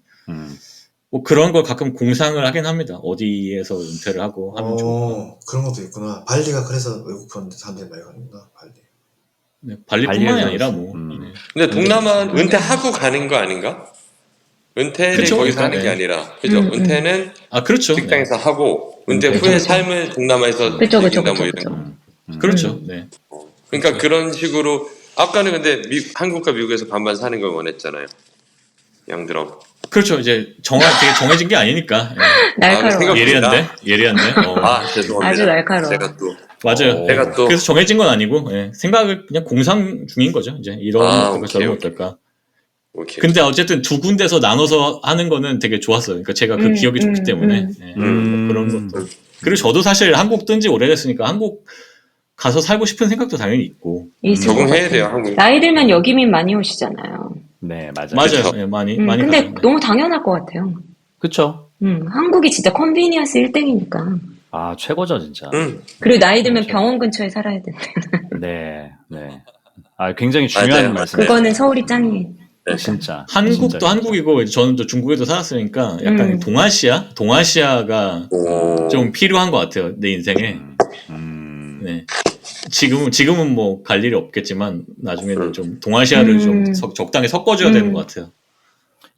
뭐 그런 걸 가끔 공상을 하긴 합니다. 어디에서 은퇴를 하고 하면 좋을까. 그런 것도 있구나. 발리가 그래서 외국 사람들이 많이 가는구나. 발리. 네, 발리뿐만이 아니라 뭐. 근데 동남아는 은퇴하고 가는 거 아닌가? 은퇴를 그쵸? 거기서 그러니까, 하는 게 아니라 그죠? 은퇴는 그렇죠. 직장에서 하고 은퇴 후의 삶을 동남아에서 즐긴다 뭐 이런 거. 그렇죠. 네. 그러니까 그런 식으로 아까는 근데 한국과 미국에서 반반 사는 걸 원했잖아요. 양들어. 그렇죠. 이제 되게 정해진 게 아니니까. 날카로워. 예리한데? 죄송합니다. 아주 날카로워. 제가 또 맞아요. 내가 또 그래서 정해진 건 아니고 예, 생각을 그냥 공상 중인 거죠. 이제 이런 어떨까 오케이, 저런 오케이. 어떨까. 오케이. 근데 어쨌든 두 군데서 나눠서 하는 거는 되게 좋았어요. 그러니까 제가 그 기억이 좋기 때문에 예, 뭐 그런 것도. 그리고 저도 사실 한국 뜬지 오래됐으니까 한국 가서 살고 싶은 생각도 당연히 있고. 있을 것 적응해야 같아요. 돼요, 한국. 나이 들면 여기민 많이 오시잖아요. 네, 맞아요. 맞아요. 그쵸. 예, 많이 근데 가죠. 네. 너무 당연할 것 같아요. 그쵸? 한국이 진짜 컨비니언스 1등이니까. 아, 최고죠, 진짜. 그리고 나이 들면 그렇죠. 병원 근처에 살아야 된다. 네, 네. 아, 굉장히 중요한 맞아요. 말씀이에요. 그거는 서울이 짱이에요. 진짜. 한국도 진짜. 한국이고 저는 또 중국에도 살았으니까 약간 동아시아가 오. 좀 필요한 것 같아요. 내 인생에. 네. 지금은 뭐 갈 일이 없겠지만 나중에는 좀 동아시아를 좀 적당히 섞어줘야 되는 것 같아요.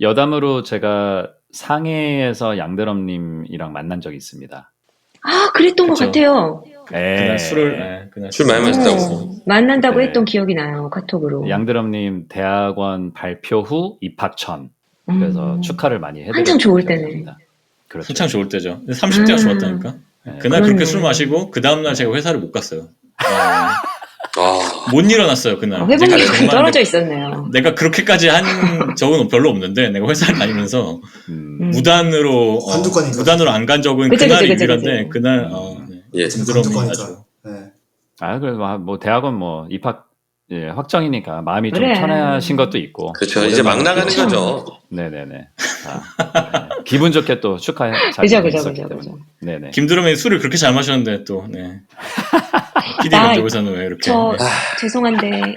여담으로 제가 상해에서 양드럼님이랑 만난 적이 있습니다. 아, 그랬던 그쵸. 것 같아요. 그날 그날 술 많이 마셨다고. 만난다고 네. 했던 기억이 나요, 카톡으로. 양드럼님 대학원 발표 후 입학천. 그래서 축하를 많이 해드렸어요. 한창 좋을 때네. 그렇죠. 한창 좋을 때죠. 30대가 좋았다니까. 네. 그날 그러네. 그렇게 술 마시고 그 다음날 제가 회사를 못 갔어요. 아, 못 일어났어요 그날. 회복력이 제가 정말 떨어져 있었네요. 내가 그렇게까지 한 적은 별로 없는데 내가 회사를 다니면서 무단으로 한두 건이니까. 무단으로 안 간 적은 그치, 그날이 그치, 유일한데 그치. 그날 예. 징그러움이 거니까. 아주 네. 아, 그래도 뭐 대학원 뭐 입학 확정이니까 마음이 그래. 좀 편하신 것도 있고. 그렇죠. 이제 막 나가는 그쵸. 거죠. 네네네. 자, 네. 기분 좋게 또 축하해. 그죠, 그죠, 그죠. 네네. 김드럼이 술을 그렇게 잘 마셨는데 또 네. PD 나 면접에서는 왜 이렇게 저 죄송한데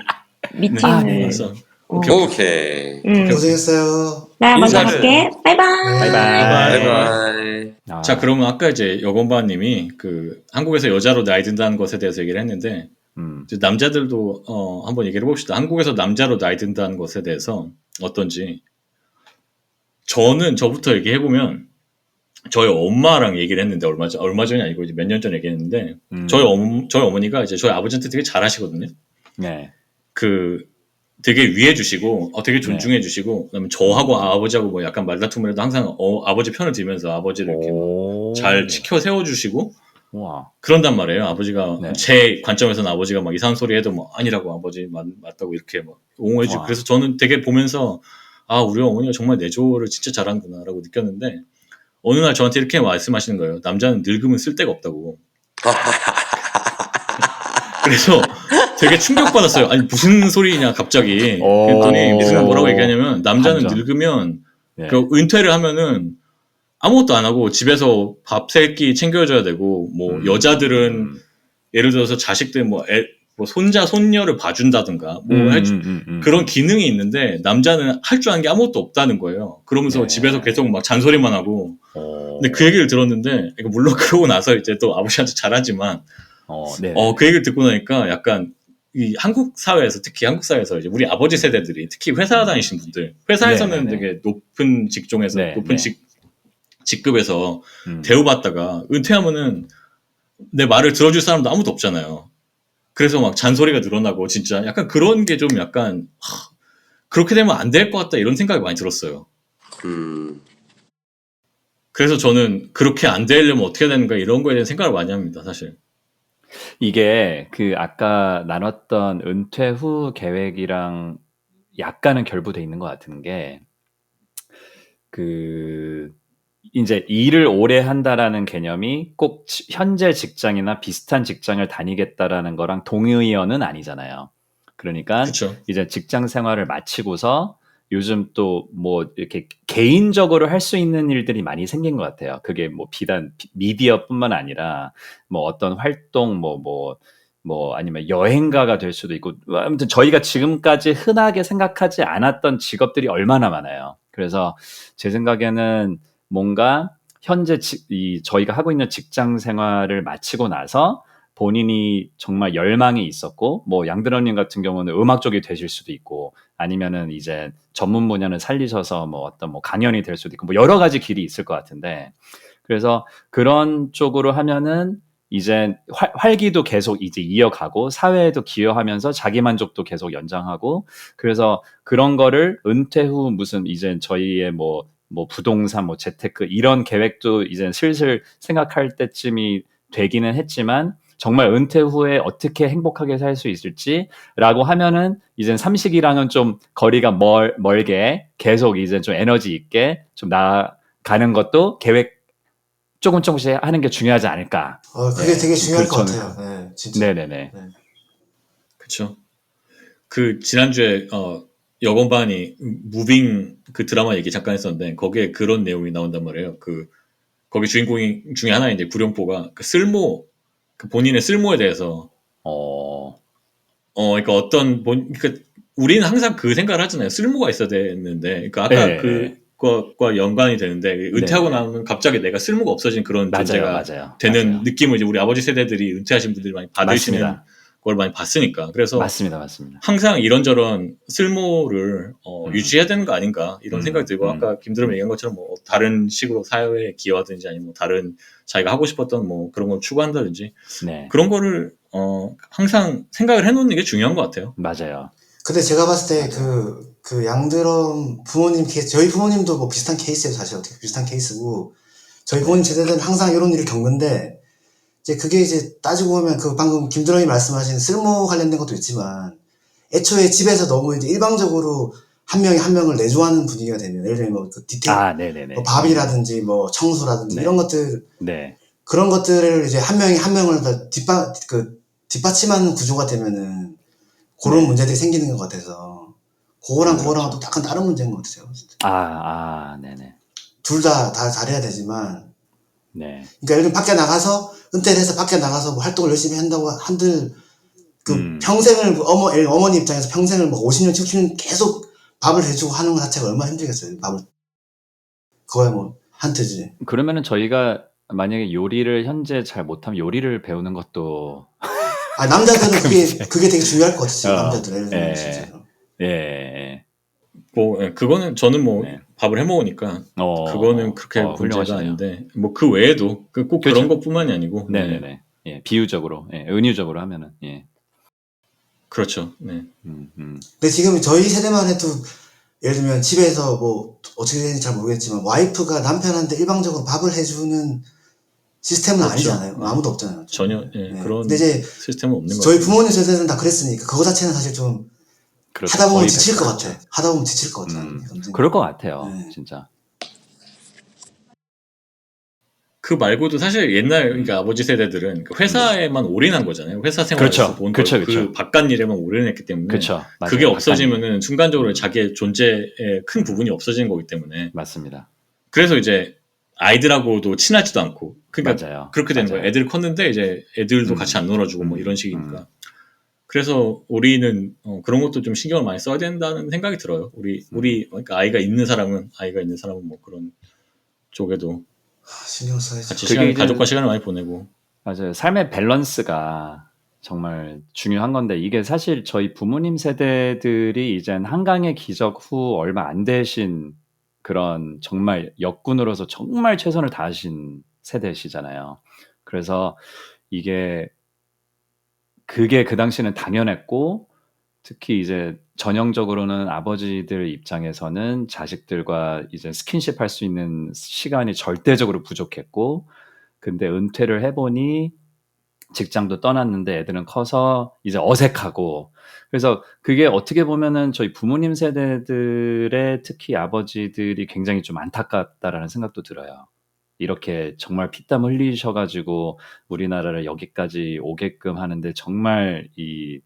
미팅을 그래서 오케이. 고생했어요. 나 먼저 인사를- 갈게. 바이바이. 바이바이. 아, 자 그러면 아까 이제 여건바님이 그 한국에서 여자로 나이 든다는 것에 대해서 얘기를 했는데 이제 남자들도 한번 얘기를 해봅시다. 한국에서 남자로 나이 든다는 것에 대해서 어떤지. 저는 저부터 얘기해보면 저희 엄마랑 얘기를 했는데 얼마 전이 아니고 이제 몇 년 전에 얘기했는데 저희 어머니가 이제 저희 아버지한테 되게 잘하시거든요. 네. 그 되게 위해 주시고 되게 존중해 주시고 그다음에 저하고 아버지하고 뭐 약간 말다툼을 해도 항상 아버지 편을 들면서 아버지를 이렇게 잘 지켜 세워 주시고 우와. 그런단 말이에요. 아버지가 네. 제 관점에서는 아버지가 막 이상한 소리 해도 뭐 아니라고 아버지 맞다고 이렇게 막 옹호해 주고 와. 그래서 저는 되게 보면서 아 우리 어머니가 정말 내조를 진짜 잘하는구나라고 느꼈는데 어느 날 저한테 이렇게 말씀하시는 거예요. 남자는 늙으면 쓸데가 없다고. 그래서 되게 충격받았어요. 아니 무슨 소리냐 갑자기. 그랬더니 무슨 뭐라고 얘기하냐면 남자는 반전. 늙으면 네. 그 은퇴를 하면은 아무것도 안 하고 집에서 밥 세 끼 챙겨줘야 되고 뭐 여자들은 예를 들어서 자식들 뭐 손자 손녀를 봐준다든가 뭐 그런 기능이 있는데 남자는 할 줄 아는 게 아무것도 없다는 거예요. 그러면서 네. 집에서 계속 막 잔소리만 하고. 근데 그 얘기를 들었는데 물론 그러고 나서 이제 또 아버지한테 잘하지만 네. 그 얘기를 듣고 나니까 약간 이 한국 사회에서 특히 한국 사회에서 이제 우리 아버지 세대들이 특히 회사 다니신 분들 회사에서는 네네네. 되게 높은 직종에서 네, 높은 네. 직급에서 대우받다가 은퇴하면은 내 말을 들어줄 사람도 아무도 없잖아요. 그래서 막 잔소리가 늘어나고 진짜 약간 그런 게 좀 약간 그렇게 되면 안 될 것 같다 이런 생각이 많이 들었어요. 그래서 저는 그렇게 안 되려면 어떻게 되는가 이런 거에 대한 생각을 많이 합니다. 사실. 이게 그 아까 나눴던 은퇴 후 계획이랑 약간은 결부돼 있는 것 같은 게 그 이제 일을 오래 한다라는 개념이 꼭 현재 직장이나 비슷한 직장을 다니겠다라는 거랑 동의어는 아니잖아요. 그러니까 그쵸. 이제 직장 생활을 마치고서 요즘 또 뭐 이렇게 개인적으로 할 수 있는 일들이 많이 생긴 것 같아요. 그게 뭐 비단 미디어뿐만 아니라 뭐 어떤 활동 뭐 아니면 여행가가 될 수도 있고 아무튼 저희가 지금까지 흔하게 생각하지 않았던 직업들이 얼마나 많아요. 그래서 제 생각에는 뭔가 현재 저희가 하고 있는 직장 생활을 마치고 나서 본인이 정말 열망이 있었고 뭐 양드러님 같은 경우는 음악 쪽이 되실 수도 있고 아니면은 이제 전문 분야를 살리셔서 뭐 어떤 뭐 강연이 될 수도 있고 뭐 여러 가지 길이 있을 것 같은데 그래서 그런 쪽으로 하면은 이제 활기도 계속 이제 이어가고 사회에도 기여하면서 자기 만족도 계속 연장하고 그래서 그런 거를 은퇴 후 무슨 이제 저희의 뭐 부동산 뭐 재테크 이런 계획도 이제 슬슬 생각할 때쯤이 되기는 했지만 정말 은퇴 후에 어떻게 행복하게 살 수 있을지라고 하면은 이젠 삼식이랑은 좀 거리가 멀게 계속 이제 좀 에너지 있게 좀 나아가는 것도 계획 조금씩 하는 게 중요하지 않을까. 그게 네, 되게 중요할 것 저는 같아요. 네, 진짜. 네네네. 네. 그쵸. 그 지난주에 여건반이 무빙 그 드라마 얘기 잠깐 했었는데 거기에 그런 내용이 나온단 말이에요. 거기 주인공 중에 하나인 이제 구룡포가 그 그 본인의 쓸모에 대해서 그러니까 그러니까 우리는 항상 그 생각을 하잖아요. 쓸모가 있어야 되는데, 그러니까 아까 네. 그거과 연관이 되는데 은퇴하고 네네. 나면 갑자기 내가 쓸모가 없어진 그런 존재가 되는 맞아요. 느낌을 이제 우리 아버지 세대들이 은퇴하신 분들이 많이 받으시는 맞습니다. 걸 많이 봤으니까. 그래서 맞습니다. 항상 이런저런 쓸모를 유지해야 되는 거 아닌가 이런 생각이 들고 아까 김드럼 얘기한 것처럼 뭐 다른 식으로 사회에 기여하든지 아니면 뭐 다른 자기가 하고 싶었던 뭐 그런 걸 추구한다든지 네. 그런 거를 항상 생각을 해놓는 게 중요한 것 같아요. 맞아요. 근데 제가 봤을 때 그 양드럼 부모님 케이스, 저희 부모님도 뭐 비슷한 케이스예요. 사실 어떻게 비슷한 케이스고 저희 부모님 세대들은 항상 이런 일을 겪는데 이제 그게 이제 따지고 보면 그 방금 김드럼이 말씀하신 쓸모 관련된 것도 있지만 애초에 집에서 너무 이제 일방적으로 한 명이 한 명을 내조하는 분위기가 되면 예를 들면 뭐 그 디테일 네네네. 뭐 밥이라든지 뭐 청소라든지 네. 이런 것들 네. 그런 것들을 이제 한 명이 한 명을 다 뒷받침하는 구조가 되면은 그런 문제들이 생기는 것 같아서 그거랑 그거랑은 또 약간 다른 문제인 것 같아요. 네네. 둘 다 잘해야 되지만 네. 그러니까 예를 들면 밖에 나가서 은퇴를 해서 밖에 나가서 뭐 활동을 열심히 한다고 한들 평생을 어머니 입장에서 평생을 뭐 50년 60년 계속 밥을 해주고 하는 것 자체가 얼마나 힘들겠어요. 그거야 뭐 한테지. 그러면은 저희가 만약에 요리를 현재 잘 못하면 요리를 배우는 것도 남자들은 그게 되게 중요할 것 같아요. 남자들은 진짜로. 뭐 그거는 저는 뭐 네. 밥을 해 먹으니까 그거는 그렇게 문제가 훌륭하시네요. 아닌데 뭐 그 외에도 꼭 그런 것뿐만이 아니고 네네네. 예, 비유적으로 은유적으로 하면은 그렇죠. 네. 근데 지금 저희 세대만 해도 예를 들면 집에서 뭐 어떻게 되는지 잘 모르겠지만 와이프가 남편한테 일방적으로 밥을 해주는 시스템은 없죠. 아니잖아요. 네. 아무도 없잖아요. 전혀 그런 근데 이제 시스템은 없는 것 저희 같아요. 부모님 세대는 다 그랬으니까 그거 자체는 사실 좀 그렇죠. 하다 보면 거의 지칠 것 그렇죠. 같아. 하다 보면 지칠 것 같아. 그럴 것 같아요. 네. 진짜. 그 말고도 사실 옛날 그러니까 아버지 세대들은 회사에만 올인한 거잖아요. 회사 생활에서 본 거 그 바깥 일에만 올인했기 때문에 그게 없어지면은 순간적으로 자기의 존재의 큰 부분이 없어지는 거기 때문에 맞습니다. 그래서 이제 아이들하고도 친하지도 않고 그러니까 맞아요. 그렇게 되는 거예요. 애들 컸는데 이제 애들도 같이 안 놀아주고 뭐 이런 식이니까. 그래서 우리는 그런 것도 좀 신경을 많이 써야 된다는 생각이 들어요. 우리 그러니까 아이가 있는 사람은 뭐 그런 쪽에도 신경 써야지. 같이 가족과 시간을 많이 보내고. 맞아요. 삶의 밸런스가 정말 중요한 건데 이게 사실 저희 부모님 세대들이 이젠 한강의 기적 후 얼마 안 되신 그런 정말 역군으로서 정말 최선을 다하신 세대시잖아요. 그래서 그게 그 당시는 당연했고 특히 이제 전형적으로는 아버지들 입장에서는 자식들과 이제 스킨십 할 수 있는 시간이 절대적으로 부족했고 근데 은퇴를 해보니 직장도 떠났는데 애들은 커서 이제 어색하고 그래서 그게 어떻게 보면은 저희 부모님 세대들의 특히 아버지들이 굉장히 좀 안타깝다라는 생각도 들어요. 이렇게 정말 피땀 흘리셔가지고 우리나라를 여기까지 오게끔 하는데 정말 이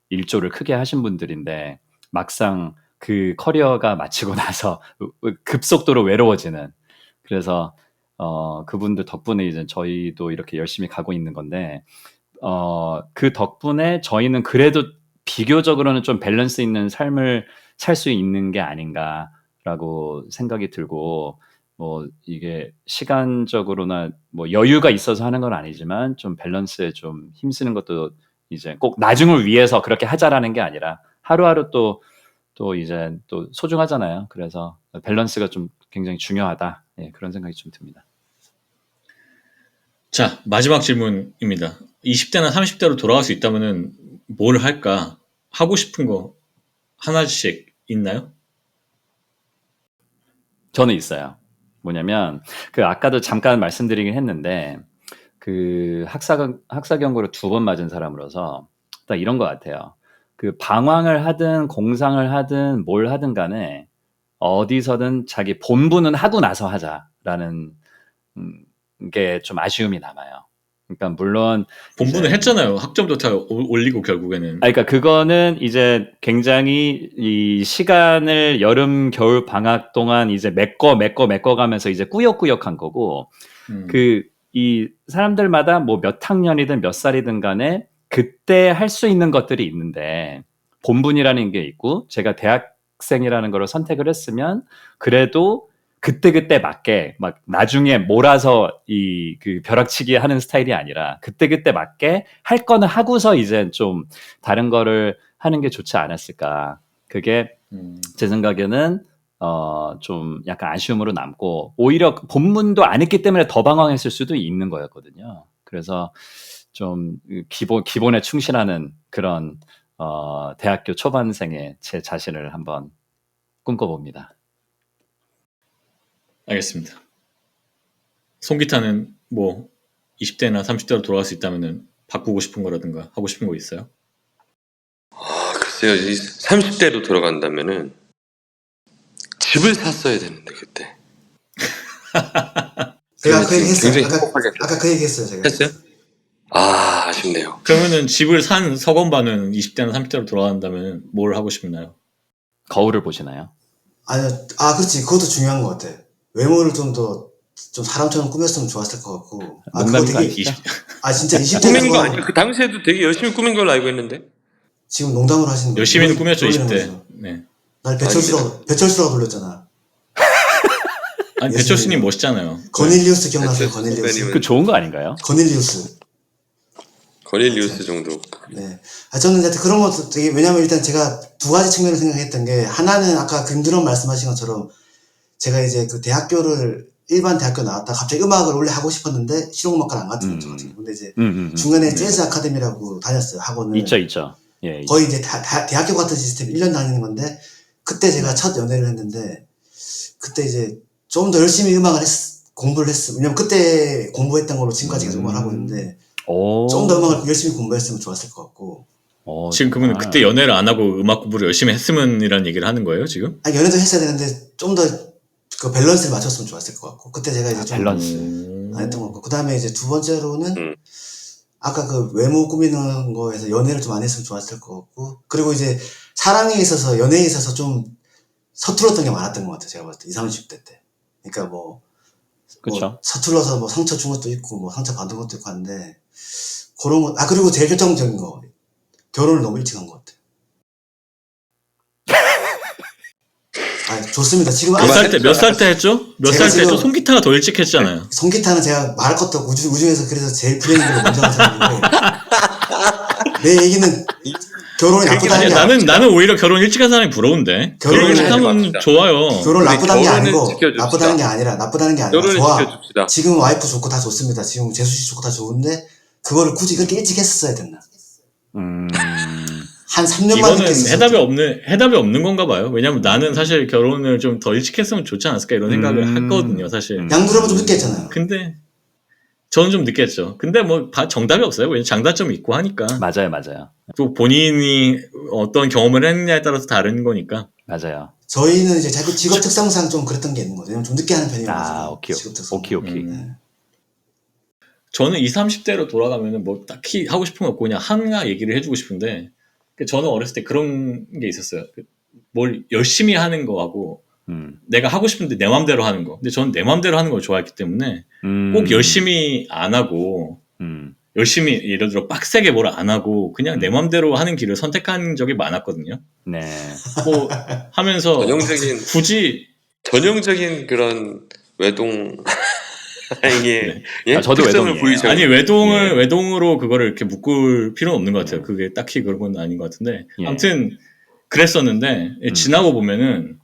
일조를 크게 하신 분들인데 막상 그 커리어가 마치고 나서 급속도로 외로워지는 그래서 그분들 덕분에 이제 저희도 이렇게 열심히 가고 있는 건데 그 덕분에 저희는 그래도 비교적으로는 좀 밸런스 있는 삶을 살 수 있는 게 아닌가라고 생각이 들고 뭐 이게 시간적으로나 뭐 여유가 있어서 하는 건 아니지만 좀 밸런스에 좀 힘쓰는 것도 이제 꼭 나중을 위해서 그렇게 하자라는 게 아니라 하루하루 또 이제 또 소중하잖아요. 그래서 밸런스가 좀 굉장히 중요하다. 그런 생각이 좀 듭니다. 자, 마지막 질문입니다. 20대나 30대로 돌아갈 수 있다면은 뭘 할까? 하고 싶은 거 하나씩 있나요? 저는 있어요. 뭐냐면 아까도 잠깐 말씀드리긴 했는데 그 학사경고를 2번 맞은 사람으로서 딱 이런 것 같아요. 그 방황을 하든 공상을 하든 뭘 하든 간에 어디서든 자기 본분은 하고 나서 하자라는 게 좀 아쉬움이 남아요. 그러니까 물론 본분을 했잖아요. 학점도 다 올리고 결국에는. 그러니까 그거는 이제 굉장히 이 시간을 여름 겨울 방학 동안 이제 메꿔 가면서 이제 꾸역꾸역한 거고 그 이 사람들마다 뭐 몇 학년이든 몇 살이든 간에 그때 할 수 있는 것들이 있는데 본분이라는 게 있고 제가 대학생이라는 걸 선택을 했으면 그래도 그때 맞게 막 나중에 몰아서 이 그 벼락치기 하는 스타일이 아니라 그때 맞게 할 거는 하고서 이제 좀 다른 거를 하는 게 좋지 않았을까. 그게 제 생각에는 좀 약간 아쉬움으로 남고 오히려 본문도 안 했기 때문에 더 방황했을 수도 있는 거였거든요. 그래서 좀 기본에 충실하는 그런 대학교 초반생의 제 자신을 한번 꿈꿔봅니다. 알겠습니다. 송기타는 뭐 20대나 30대로 돌아갈 수 있다면은 바꾸고 싶은 거라든가 하고 싶은 거 있어요? 글쎄요. 30대로 돌아간다면은 집을 샀어야 되는데 그때. 제가 그 얘기 했어요. 굉장히 행복하게 아까 그 얘기 했어요. 제가. 했어요? 아쉽네요. 그러면은 집을 산 서건반은 20대나 30대로 돌아간다면 뭘 하고 싶나요? 거울을 보시나요? 아니요. 그렇지. 그것도 중요한 것 같아. 외모를 좀 사람처럼 꾸몄으면 좋았을 것 같고. 그거 되게, 아니시죠? 진짜 20대 꾸민 거 아니에요? 그 당시에도 되게 열심히 꾸민 걸로 알고 있는데. 지금 농담으로 하시는 거예요. 열심히는 꾸몄죠, 놀리는 20대. 거죠. 네. 날 배철수라고 불렀잖아. 아니, 배철수님 멋있잖아요. 거닐리우스 기억나세요? 배철수 거닐리우스. 선배님은- 그 좋은 거 아닌가요? 거닐리우스. 정도. 네. 저는 이제 그런 것도 되게, 왜냐면 일단 제가 2가지 측면을 생각했던 게, 하나는 아까 김드럼 말씀하신 것처럼, 제가 이제 그 일반 대학교 나왔다 갑자기 음악을 원래 하고 싶었는데, 실용음악과를 안 갔던 거죠. 근데 이제 중간에 재즈 아카데미라고 다녔어요, 학원을. 있죠. 예, 거의 이제 대학교 같은 시스템 1년 다니는 건데, 그때 제가 첫 연애를 했는데, 그때 이제 좀 더 열심히 공부를 했어요. 왜냐면 그때 공부했던 걸로 지금까지 계속 음악을 하고 있는데, 좀 더 음악을 열심히 공부했으면 좋았을 것 같고. 지금 그러면 그때 연애를 안 하고 음악 공부를 열심히 했으면 이라는 얘기를 하는 거예요, 지금? 연애도 했어야 되는데, 좀 더 그 밸런스를 맞췄으면 좋았을 것 같고. 그때 제가 이제 좀 밸런스. 안 했던 것 같고. 그 다음에 이제 2번째로는, 아까 그 외모 꾸미는 거에서 연애를 좀 안 했으면 좋았을 것 같고. 그리고 이제 사랑에 있어서, 연애에 있어서 좀 서툴렀던 게 많았던 것 같아요. 제가 봤을 때. 20, 30대 때. 그러니까 그쵸. 서툴러서 상처 준 것도 있고, 상처 받은 것도 있고 하는데, 그런 거. 그리고 제일 결정적인 거. 결혼을 너무 일찍 한 것 같아요. 좋습니다. 지금 몇 살 때 했죠? 몇 살 때 했죠? 지금- 송기타가 더 일찍 했잖아요. 송기타는 제가 말할 것도 없고, 우중에서 그래서 제일 불행한 먼저 한 사람인데, 내 얘기는 결혼이 나쁘다는 게 나는 오히려 결혼 일찍 한 사람이 부러운데. 결혼 일찍 하면 좋아요. 결혼 나쁘다는 게 결혼은 아니고, 지켜줍시다. 나쁘다는 게 아니라 결혼은 좋아. 지켜줍시다. 지금 와이프 좋고 다 좋습니다. 지금 재수 씨 좋고 다 좋은데, 그거를 굳이 그렇게 일찍 했었어야 됐나? 한 3년만 이거는 늦게 했었어도. 해답이 없는 건가 봐요. 왜냐면 나는 사실 결혼을 좀 더 일찍 했으면 좋지 않았을까 이런 생각을 했거든요, 사실. 양두럽은 좀 늦게 했잖아요. 근데 저는 좀 늦게 했죠. 근데 뭐 정답이 없어요. 왜냐면 장단점이 있고 하니까. 맞아요. 또 본인이 어떤 경험을 했느냐에 따라서 다른 거니까. 맞아요. 저희는 이제 자꾸 직업 특성상 좀 그랬던 게 있는 거죠. 왜냐면 좀 늦게 하는 편이어가지고. 오케이. 직업 특성. 오케이. 저는 20, 30대로 돌아가면은 뭐 딱히 하고 싶은 거 없고 그냥 하나 얘기를 해주고 싶은데, 저는 어렸을 때 그런 게 있었어요. 뭘 열심히 하는 거하고 내가 하고 싶은데 내 맘대로 하는 거. 근데 저는 내 맘대로 하는 걸 좋아했기 때문에 꼭 열심히 안 하고 열심히 예를 들어 빡세게 뭘 안 하고 그냥 내 맘대로 하는 길을 선택한 적이 많았거든요. 네. 뭐 하면서 전형적인 그런 외동 이게 저도 특성을 외동이에요. 보이죠. 아니 외동으로 그거를 이렇게 묶을 필요는 없는 것 같아요. 그게 딱히 그런 건 아닌 것 같은데 아무튼 그랬었는데 지나고 보면은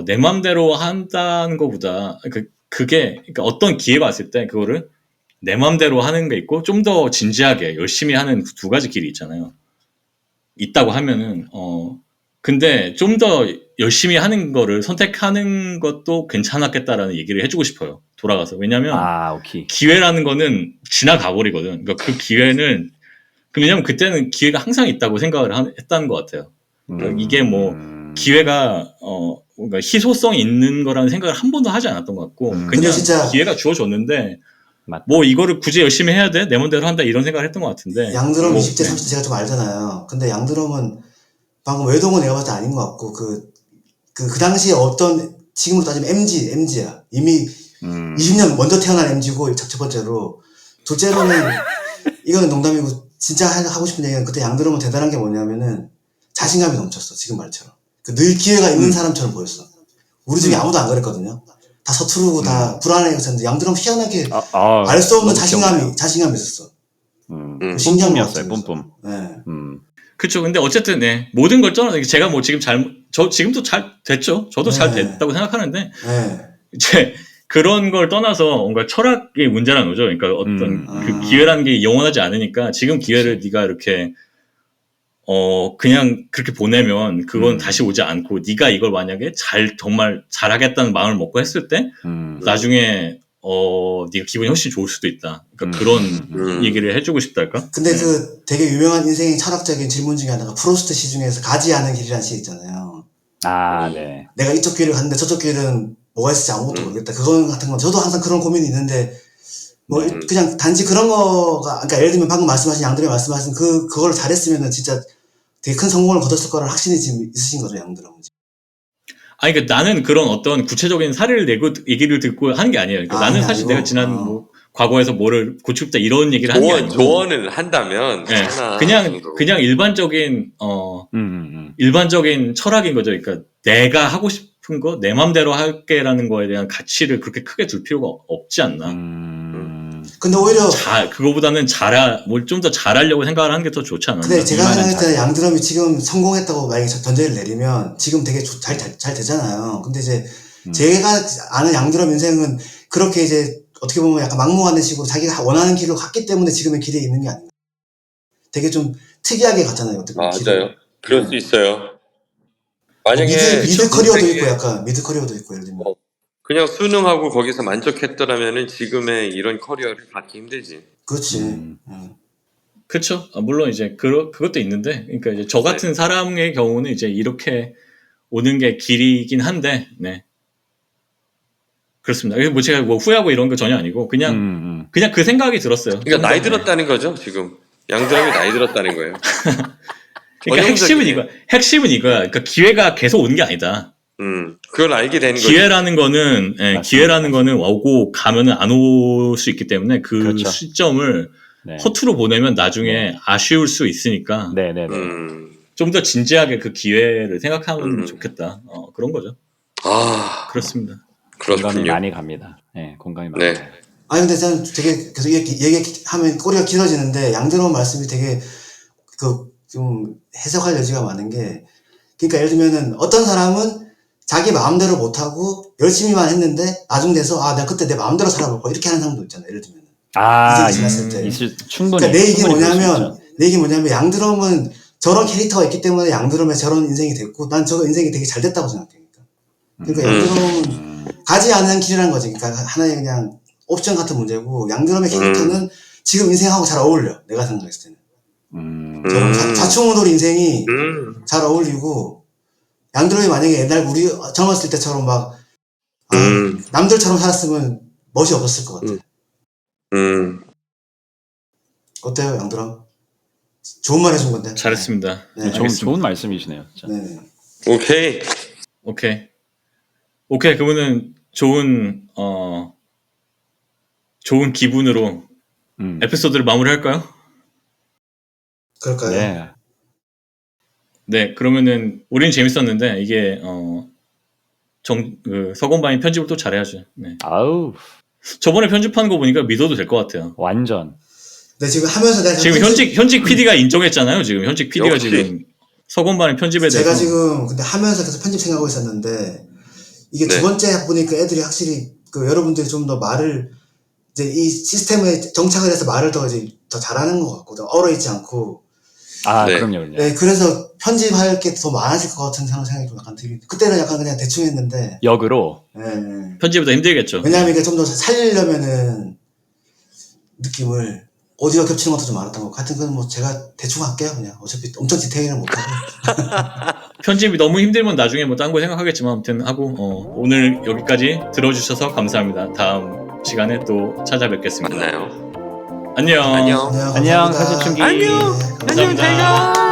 내 맘대로 한다는 것보다 그게 그러니까 어떤 기회가 왔을 때 그거를 내 맘대로 하는 게 있고 좀 더 진지하게 열심히 하는 2가지 길이 있다고 하면은 근데 좀 더 열심히 하는 거를 선택하는 것도 괜찮았겠다라는 얘기를 해주고 싶어요. 돌아가서. 왜냐면 오케이. 기회라는 거는 지나가 버리거든. 그러니까 그 기회는 왜냐면 그때는 기회가 항상 있다고 생각을 했다는 것 같아요. 그러니까 이게 뭐 기회가 뭔가 희소성이 있는 거라는 생각을 한 번도 하지 않았던 것 같고 그냥 진짜 기회가 주어졌는데 맞다. 뭐 이거를 굳이 열심히 해야 돼? 내 맘대로 한다 이런 생각을 했던 것 같은데 양드럼 뭐, 20대 30대 제가 좀 알잖아요. 근데 양드럼은 방금 외동은 내가 봤을 때 아닌 것 같고 그 당시에 어떤 지금으로 따지면 MG야. 이미 20년 먼저 태어난 MG고 첫 번째로 둘째로는 이거는 농담이고 진짜 하고 싶은 얘기는 그때 양드럼은 대단한 게 뭐냐면은 자신감이 넘쳤어. 지금 말처럼. 늘 기회가 있는 사람처럼 보였어. 우리 중에 아무도 안 그랬거든요. 다 서투르고 다 불안해서 했는데 양드럼 희한하게 알 수 없는 자신감이 있었어. 신기한 것 뿜뿜이었어요. 같아요. 뿜뿜. 네. 그쵸. 근데 어쨌든 네 모든 걸 떠나서 제가 뭐 지금 저 지금도 잘 됐죠. 저도 잘 됐다고 생각하는데 이제 그런 걸 떠나서 뭔가 철학의 문제라는 거죠. 그러니까 어떤 그 기회라는 게 영원하지 않으니까 지금 기회를 네가 이렇게 그냥 그렇게 보내면 그건 다시 오지 않고 네가 이걸 만약에 정말 잘하겠다는 마음을 먹고 했을 때 나중에 네가 기분이 훨씬 좋을 수도 있다. 그러니까 그런 얘기를 해주고 싶달까? 근데 그 되게 유명한 인생의 철학적인 질문 중에 하나가 프로스트 시 중에서 가지 않은 길이라는 시 있잖아요. 네. 내가 이쪽 길을 갔는데 저쪽 길은 뭐가 있을지 아무것도 모르겠다. 그건 같은 건 저도 항상 그런 고민이 있는데 뭐 그냥 단지 그런 거가 그러니까 예를 들면 방금 말씀하신 양들이 말씀하신 그걸 잘했으면은 진짜 되게 큰 성공을 거뒀을 거라는 확신이 지금 있으신 거죠, 양들은. 아니, 그러니까 나는 그런 어떤 구체적인 사례를 내고 얘기를 듣고 하는 게 아니에요. 그러니까 나는 사실 내가 지난 뭐 과거에서 뭐를 고치고 싶다 이런 얘기를 하는 게 아니고 조언을 한다면 네, 그냥 일반적인 일반적인 철학인 거죠. 그러니까 내가 하고 싶은 거 내 맘대로 할게라는 거에 대한 가치를 그렇게 크게 둘 필요가 없지 않나. 근데 오히려 그거보다는 좀 더 잘하려고 생각을 하는 게 더 좋지 않나. 근데 제가 생각할 때는 양드럼이 지금 성공했다고 만약에 전제를 내리면 지금 되게 잘 되잖아요. 근데 이제 제가 아는 양드럼 인생은 그렇게 이제 어떻게 보면 약간 막무가내 식으로 자기가 원하는 길로 갔기 때문에 지금의 길에 있는 게 아닌가. 되게 좀 특이하게 갔잖아요. 어떻게 보면 맞아요. 그럴 수 있어요. 만약에 미드 커리어도 있고 약간 미드 커리어도 있고 예를 들면 그냥 수능하고 거기서 만족했더라면은 지금의 이런 커리어를 갖기 힘들지. 그렇지. 그렇죠. 물론 이제 그것도 있는데, 그러니까 이제 저 같은 사람의 경우는 이제 이렇게 오는 게 길이긴 한데, 네. 그렇습니다. 뭐 제가 뭐 후회하고 이런 거 전혀 아니고 그냥 그 생각이 들었어요. 그러니까 나이 들었다는 거죠, 지금. 양드럼이 나이 들었다는 거예요. 그러니까 핵심은 이거야. 그러니까 기회가 계속 오는 게 아니다. 그걸 알게 되는 거죠. 기회라는 거는 오고 가면은 안 올 수 있기 때문에 그렇죠. 시점을 허투루 보내면 나중에 아쉬울 수 있으니까. 좀 더 진지하게 그 기회를 생각하면 좋겠다. 그런 거죠. 그렇습니다. 공감이 많이 갑니다. 네, 공감이 많이 가요. 아니 근데 저는 되게 계속 얘기하면 꼬리가 길어지는데 양드럼 말씀이 되게 좀 해석할 여지가 많은 게 그러니까 예를 들면은 어떤 사람은 자기 마음대로 못하고 열심히만 했는데 나중 돼서 내가 그때 내 마음대로 살아볼 거야 이렇게 하는 사람도 있잖아요. 예를 들면 지났을 때 충분히 그러니까 내 얘기 뭐냐면 양드럼은 저런 캐릭터가 있기 때문에 양드럼에 저런 인생이 됐고 난 저거 인생이 되게 잘 됐다고 생각해. 그러니까 양드럼은 가지 않은 길이라는 거지. 그러니까 하나의 그냥 옵션 같은 문제고 양드럼의 캐릭터는 지금 인생하고 잘 어울려. 내가 생각했을 때는. 자충우돌 인생이 잘 어울리고 양드럼이 만약에 옛날 우리 젊었을 때처럼 막 남들처럼 살았으면 멋이 없었을 것 같아. 어때요, 양드럼? 좋은 말 해준 건데. 잘했습니다. 네, 좋은 말씀이시네요. 네. 오케이. 그러면은 좋은 기분으로 에피소드를 마무리할까요? 그럴까요? 네, 그러면은 우린 재밌었는데 이게 서건반이 편집을 또 잘해야죠. 네. 아우. 저번에 편집한 거 보니까 믿어도 될 것 같아요. 완전. 네, 지금 하면서 내가 지금 현직 PD가 인정했잖아요. 지금 현직 PD가 지금 서건반의 편집에 대해서 제가 지금 근데 하면서 계속 편집 생각하고 있었는데 이게 두 번째 보니까 애들이 확실히 여러분들이 좀 더 말을 이제 이 시스템에 정착을 해서 말을 더 잘하는 것 같고 얼어 있지 않고 아, 네. 그럼요. 네, 그래서 편집할 게 더 많아질 것 같은 생각이 좀 약간 들긴. 그때는 약간 그냥 대충 했는데. 역으로. 네. 편집보다 힘들겠죠. 왜냐하면 이게 좀 더 살리려면은 느낌을 오디오 겹치는 것도 좀 많았던 것 같고. 하여튼 그건 뭐 제가 대충 할게요. 그냥 어차피 엄청 디테일은 못하고. 편집이 너무 힘들면 나중에 뭐 딴 거 생각하겠지만 아무튼 하고 오늘 여기까지 들어주셔서 감사합니다. 다음 시간에 또 찾아뵙겠습니다. 만나요. 안녕. 안녕. 안녕. 안녕, 감사합니다. 사진충기. 안녕. 감사합니다. 안녕, 잘 가.